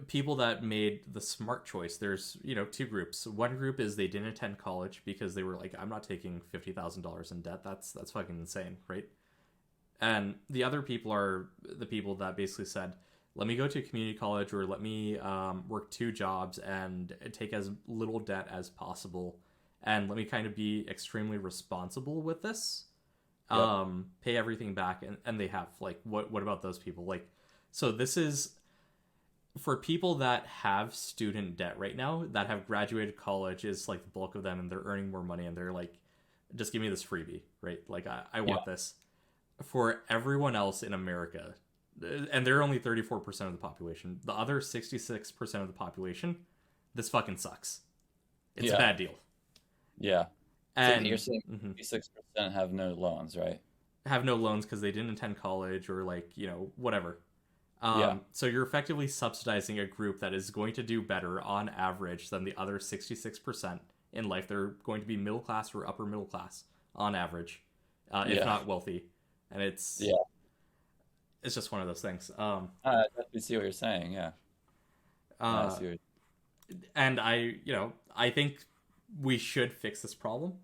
[SPEAKER 1] people that made the smart choice. There's two groups. One group is they didn't attend college because they were like, I'm not taking $50,000 in debt. That's fucking insane, right? And the other people are the people that basically said, let me go to a community college or let me work two jobs and take as little debt as possible, and let me kind of be extremely responsible with this,
[SPEAKER 2] Yep.
[SPEAKER 1] pay everything back. And they have like, what about those people? Like, so this is for people that have student debt right now, that have graduated college, is like the bulk of them, and they're earning more money and they're like, just give me this freebie, right? Like I
[SPEAKER 2] Yeah.
[SPEAKER 1] want this. For everyone else in America, and they're only 34% of the population, the other 66% of the population, this fucking sucks. It's a
[SPEAKER 2] Yeah.
[SPEAKER 1] bad deal.
[SPEAKER 2] Yeah. So you're
[SPEAKER 1] And
[SPEAKER 2] saying 56% have no loans, right?
[SPEAKER 1] have no loans because they didn't attend college or like, whatever.
[SPEAKER 2] Yeah.
[SPEAKER 1] So you're effectively subsidizing a group that is going to do better on average than the other 66% in life. They're going to be middle class or upper middle class on average, if
[SPEAKER 2] Yeah.
[SPEAKER 1] not wealthy. And it's
[SPEAKER 2] Yeah.
[SPEAKER 1] it's just one of those things.
[SPEAKER 2] I definitely see what you're saying. Yeah. No, I
[SPEAKER 1] Uh,
[SPEAKER 2] see what.
[SPEAKER 1] and I think we should fix this problem,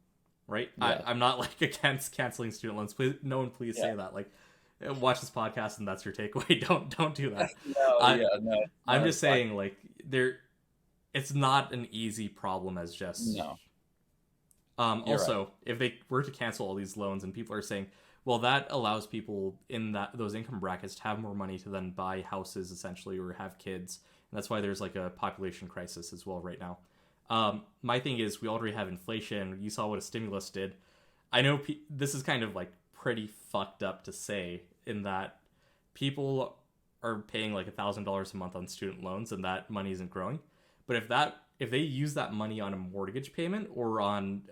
[SPEAKER 1] right?
[SPEAKER 2] Yeah.
[SPEAKER 1] I'm not like against canceling student loans. Please, no one, please say
[SPEAKER 2] Yeah.
[SPEAKER 1] that. Like, watch this podcast and that's your takeaway. Don't do that.
[SPEAKER 2] No.
[SPEAKER 1] I
[SPEAKER 2] Yeah. No.
[SPEAKER 1] I'm
[SPEAKER 2] No.
[SPEAKER 1] just saying like it's not an easy problem as just.
[SPEAKER 2] No. You're right.
[SPEAKER 1] Also, if they were to cancel all these loans and people are saying, well, that allows people in those income brackets to have more money to then buy houses essentially or have kids. And that's why there's like a population crisis as well right now. My thing is we already have inflation. You saw what a stimulus did. I know this is kind of like pretty fucked up to say in that people are paying like $1,000 a month on student loans and that money isn't growing. But if they use that money on a mortgage payment or on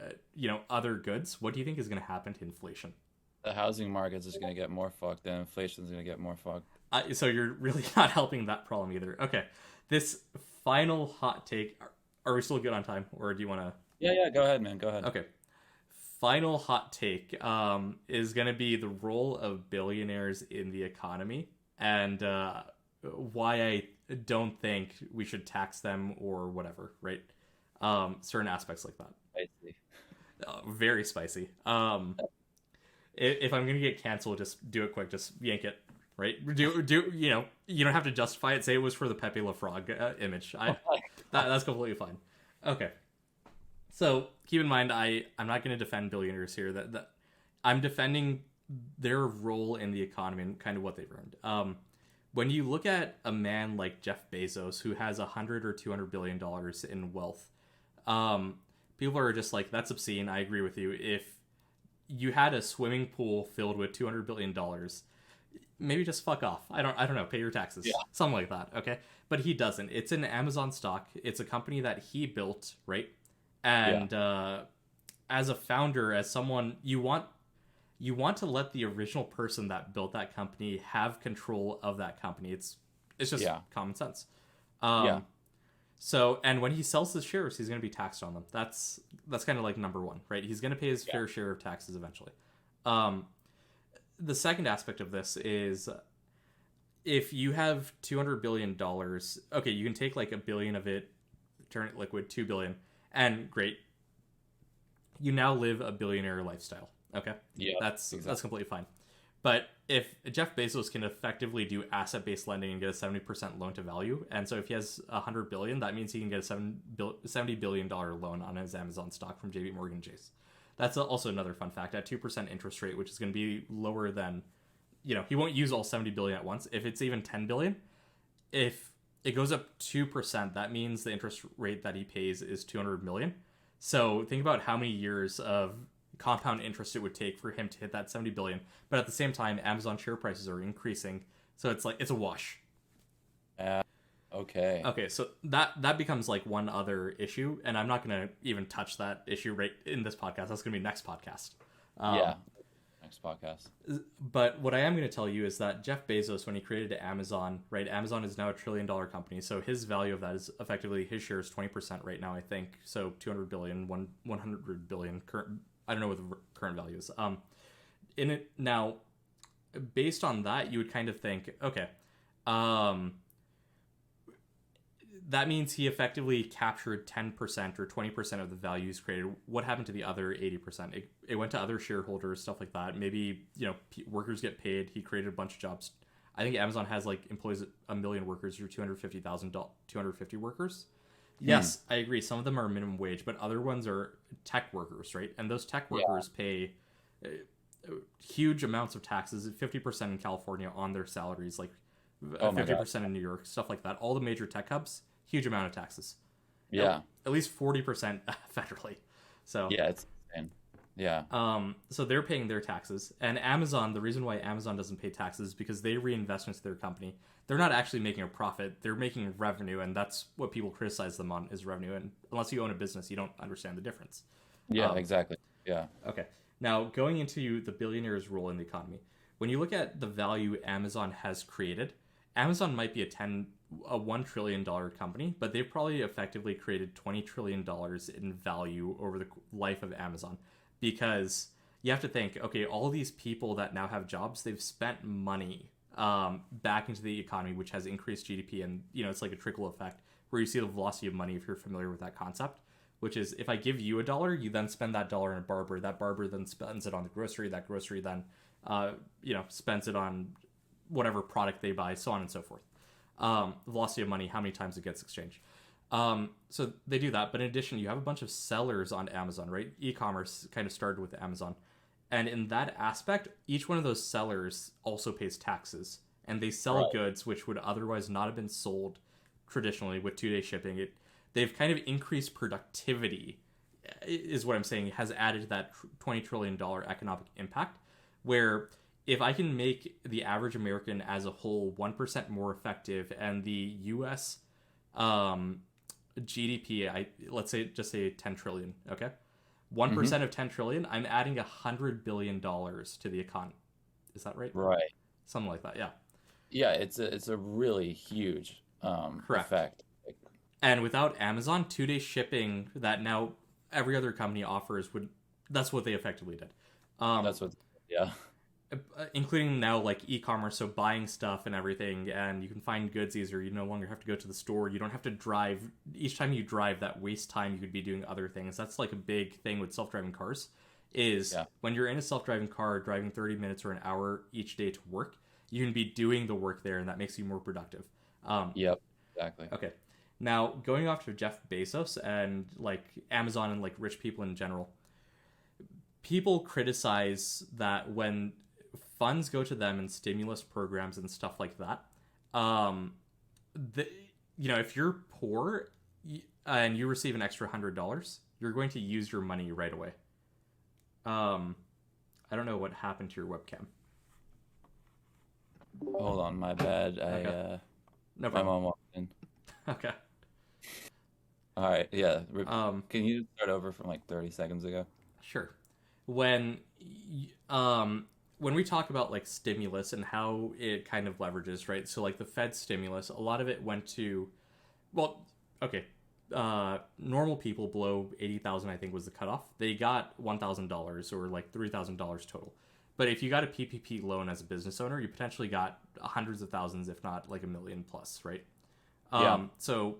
[SPEAKER 1] other goods, what do you think is going to happen to inflation?
[SPEAKER 2] The housing market is going to get more fucked, and inflation is going to get more fucked.
[SPEAKER 1] So you're really not helping that problem either. Okay, this final hot take. Are we still good on time, or do you want to?
[SPEAKER 2] Yeah. Yeah. Go ahead, man. Go ahead.
[SPEAKER 1] Okay, final hot take is going to be the role of billionaires in the economy and why I don't think we should tax them or whatever. Right? Certain aspects like that.
[SPEAKER 2] I see.
[SPEAKER 1] Very spicy. If I'm gonna get canceled, just do it quick. Just yank it. Right? Do you don't have to justify it. Say it was for the Pepe The Frog image. That's completely fine. Okay. So keep in mind, I'm not going to defend billionaires here. That I'm defending their role in the economy and kind of what they've earned. when you look at a man like Jeff Bezos, who has 100 or 200 billion dollars in wealth, people are just like, that's obscene. I agree with you. If you had a swimming pool filled with $200 billion, maybe just fuck off. I don't know. Pay your taxes, something like that. Okay, but he doesn't. It's an Amazon stock. It's a company that he built, right? And as a founder, as someone, you want to let the original person that built that company have control of that company. It's just common sense. So, and when he sells his shares, he's going to be taxed on them. That's kind of like number one, right? He's going to pay his fair share of taxes eventually. The second aspect of this is, if you have $200 billion, okay, you can take like $1 billion of it, turn it liquid, $2 billion, and great, you now live a billionaire lifestyle. Okay, that's completely fine. But if Jeff Bezos can effectively do asset-based lending and get a 70% loan to value, and so if he has $100 billion, that means he can get a $70 billion loan on his Amazon stock from JP Morgan Chase. That's also another fun fact. At 2% interest rate, which is going to be lower than, he won't use all 70 billion at once. If it's even 10 billion, if it goes up 2%, that means the interest rate that he pays is 200 million. So think about how many years of compound interest it would take for him to hit that 70 billion. But at the same time, Amazon share prices are increasing. So it's like, it's a wash. Okay, so that becomes like one other issue, and I'm not going to even touch that issue right in this podcast. That's going to be next podcast.
[SPEAKER 2] Next podcast.
[SPEAKER 1] But what I am going to tell you is that Jeff Bezos, when he created Amazon, right, Amazon is now $1 trillion company, so his value of that is effectively, his share is 20% right now, I think. So 200 billion, 100 billion, current, I don't know what the current value is. In it now, based on that, you would kind of think, okay, that means he effectively captured 10% or 20% of the values created. What happened to the other 80%? It went to other shareholders, stuff like that. Maybe, workers get paid. He created a bunch of jobs. I think Amazon has employs 1 million workers or 250 workers. Yes, I agree. Some of them are minimum wage, but other ones are tech workers, right? And those tech workers pay huge amounts of taxes, 50% in California on their salaries, 50% in New York, stuff like that. All the major tech hubs, huge amount of taxes.
[SPEAKER 2] Yeah.
[SPEAKER 1] At least 40% federally. So
[SPEAKER 2] it's insane. Yeah.
[SPEAKER 1] So they're paying their taxes. And Amazon, the reason why Amazon doesn't pay taxes is because they reinvest into their company. They're not actually making a profit. They're making revenue, and that's what people criticize them on, is revenue. And unless you own a business, you don't understand the difference.
[SPEAKER 2] Yeah, exactly. Yeah.
[SPEAKER 1] Okay. Now, going into the billionaire's role in the economy, when you look at the value Amazon has created, Amazon might be a $1 trillion company, but they've probably effectively created $20 trillion in value over the life of Amazon, because you have to think, okay, all these people that now have jobs, they've spent money back into the economy, which has increased GDP, and it's like a trickle effect where you see the velocity of money, if you're familiar with that concept, which is, if I give you $1, you then spend that dollar in a barber, that barber then spends it on the grocery, that grocery then spends it on whatever product they buy, so on and so forth. Velocity of money, how many times it gets exchanged. So they do that, but in addition, you have a bunch of sellers on Amazon, right? E-commerce kind of started with Amazon. And in that aspect, each one of those sellers also pays taxes, and they sell goods which would otherwise not have been sold traditionally with 2-day shipping. They've kind of increased productivity, is what I'm saying, has added to that $20 trillion economic impact, where if I can make the average American as a whole 1% more effective, and the U.S. GDP, let's say 10 trillion, okay? 1% of 10 trillion, I'm adding $100 billion to the economy. Is that right?
[SPEAKER 2] Right.
[SPEAKER 1] Something like that, yeah.
[SPEAKER 2] Yeah, it's a really huge effect.
[SPEAKER 1] And without Amazon, 2-day shipping that now every other company offers, that's what they effectively did. Including now e-commerce, so buying stuff and everything, and you can find goods easier. You no longer have to go to the store. You don't have to drive. Each time you drive, that wastes time. You could be doing other things. That's a big thing with self-driving cars, is when you're in a self-driving car driving 30 minutes or an hour each day to work, you can be doing the work there, and that makes you more productive.
[SPEAKER 2] Yep, exactly.
[SPEAKER 1] Okay. Now, going off to Jeff Bezos and Amazon and rich people in general, people criticize that when funds go to them in stimulus programs and stuff like that, um, the if you're poor and you receive an extra $100, you're going to use your money right away. Um, I don't know what happened to your webcam.
[SPEAKER 2] Hold on, my bad.
[SPEAKER 1] Okay, no
[SPEAKER 2] My
[SPEAKER 1] problem.
[SPEAKER 2] mom walked in.
[SPEAKER 1] Okay.
[SPEAKER 2] All right, yeah.
[SPEAKER 1] Um,
[SPEAKER 2] Can you start over from like 30 seconds ago?
[SPEAKER 1] sure. When when we talk about like stimulus and how it kind of leverages, right? So like the Fed stimulus, a lot of it went to, well, okay, normal people below 80,000, I think, was the cutoff. They got $1,000 or like $3,000 total. But if you got a PPP loan as a business owner, you potentially got hundreds of thousands, if not like a million plus, right?
[SPEAKER 2] Yeah,
[SPEAKER 1] So,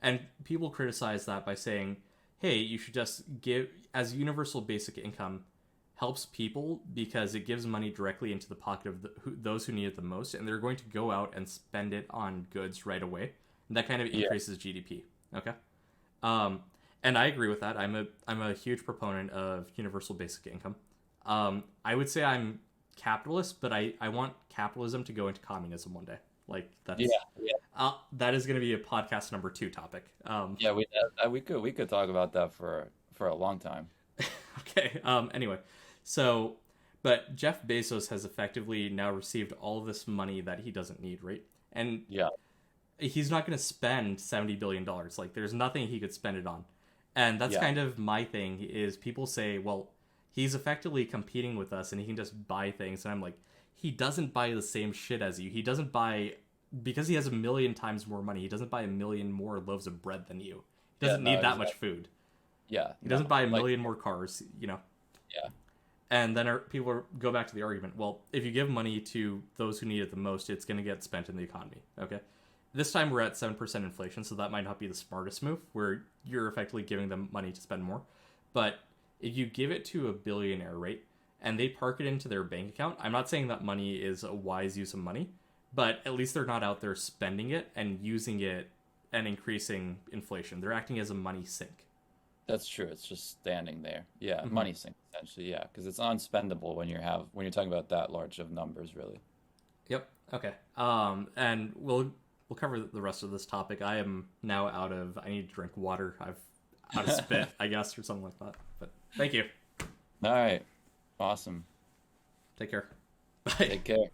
[SPEAKER 1] and people criticize that by saying, hey, you should just give, as universal basic income helps people because it gives money directly into the pocket of those who need it the most, and they're going to go out and spend it on goods right away. And that kind of
[SPEAKER 2] yeah,
[SPEAKER 1] increases GDP. Okay. Um, and I agree with that. I'm a huge proponent of universal basic income. I would say I'm capitalist, but I want capitalism to go into communism one day. Like
[SPEAKER 2] yeah,
[SPEAKER 1] that's
[SPEAKER 2] yeah.
[SPEAKER 1] that is going to be a podcast number 2 topic.
[SPEAKER 2] Yeah, we could talk about that for a long time.
[SPEAKER 1] Okay. Anyway, so but Jeff Bezos has effectively now received all of this money that he doesn't need, right? And
[SPEAKER 2] Yeah,
[SPEAKER 1] he's not going to spend $70 billion. Like there's nothing he could spend it on. And that's
[SPEAKER 2] yeah.
[SPEAKER 1] kind of my thing is people say, well, he's effectively competing with us and he can just buy things. And I'm like, he doesn't buy the same shit as you. He doesn't buy, because he has a million times more money, he doesn't buy a million more loaves of bread than you. He
[SPEAKER 2] Yeah,
[SPEAKER 1] doesn't
[SPEAKER 2] no,
[SPEAKER 1] need that much
[SPEAKER 2] exactly.
[SPEAKER 1] food.
[SPEAKER 2] Yeah,
[SPEAKER 1] He doesn't
[SPEAKER 2] no.
[SPEAKER 1] buy a
[SPEAKER 2] Like,
[SPEAKER 1] million more cars.
[SPEAKER 2] yeah,
[SPEAKER 1] And then go back to the argument. Well, if you give money to those who need it the most, it's going to get spent in the economy. Okay. This time we're at 7% inflation, so that might not be the smartest move, where you're effectively giving them money to spend more. But if you give it to a billionaire, right, and they park it into their bank account, I'm not saying that money is a wise use of money, but at least they're not out there spending it and using it and increasing inflation. They're acting as a money sink.
[SPEAKER 2] that's true. It's just standing there. Yeah,
[SPEAKER 1] Mm-hmm.
[SPEAKER 2] money sink essentially. Yeah, because it's unspendable when you're talking about that large of numbers, really.
[SPEAKER 1] Yep. Okay. And we'll cover the rest of this topic. I am now out of. I need to drink water. I've out of spit, I guess, or something like that. But thank you.
[SPEAKER 2] All right, awesome.
[SPEAKER 1] Take care. Bye.
[SPEAKER 2] Take care.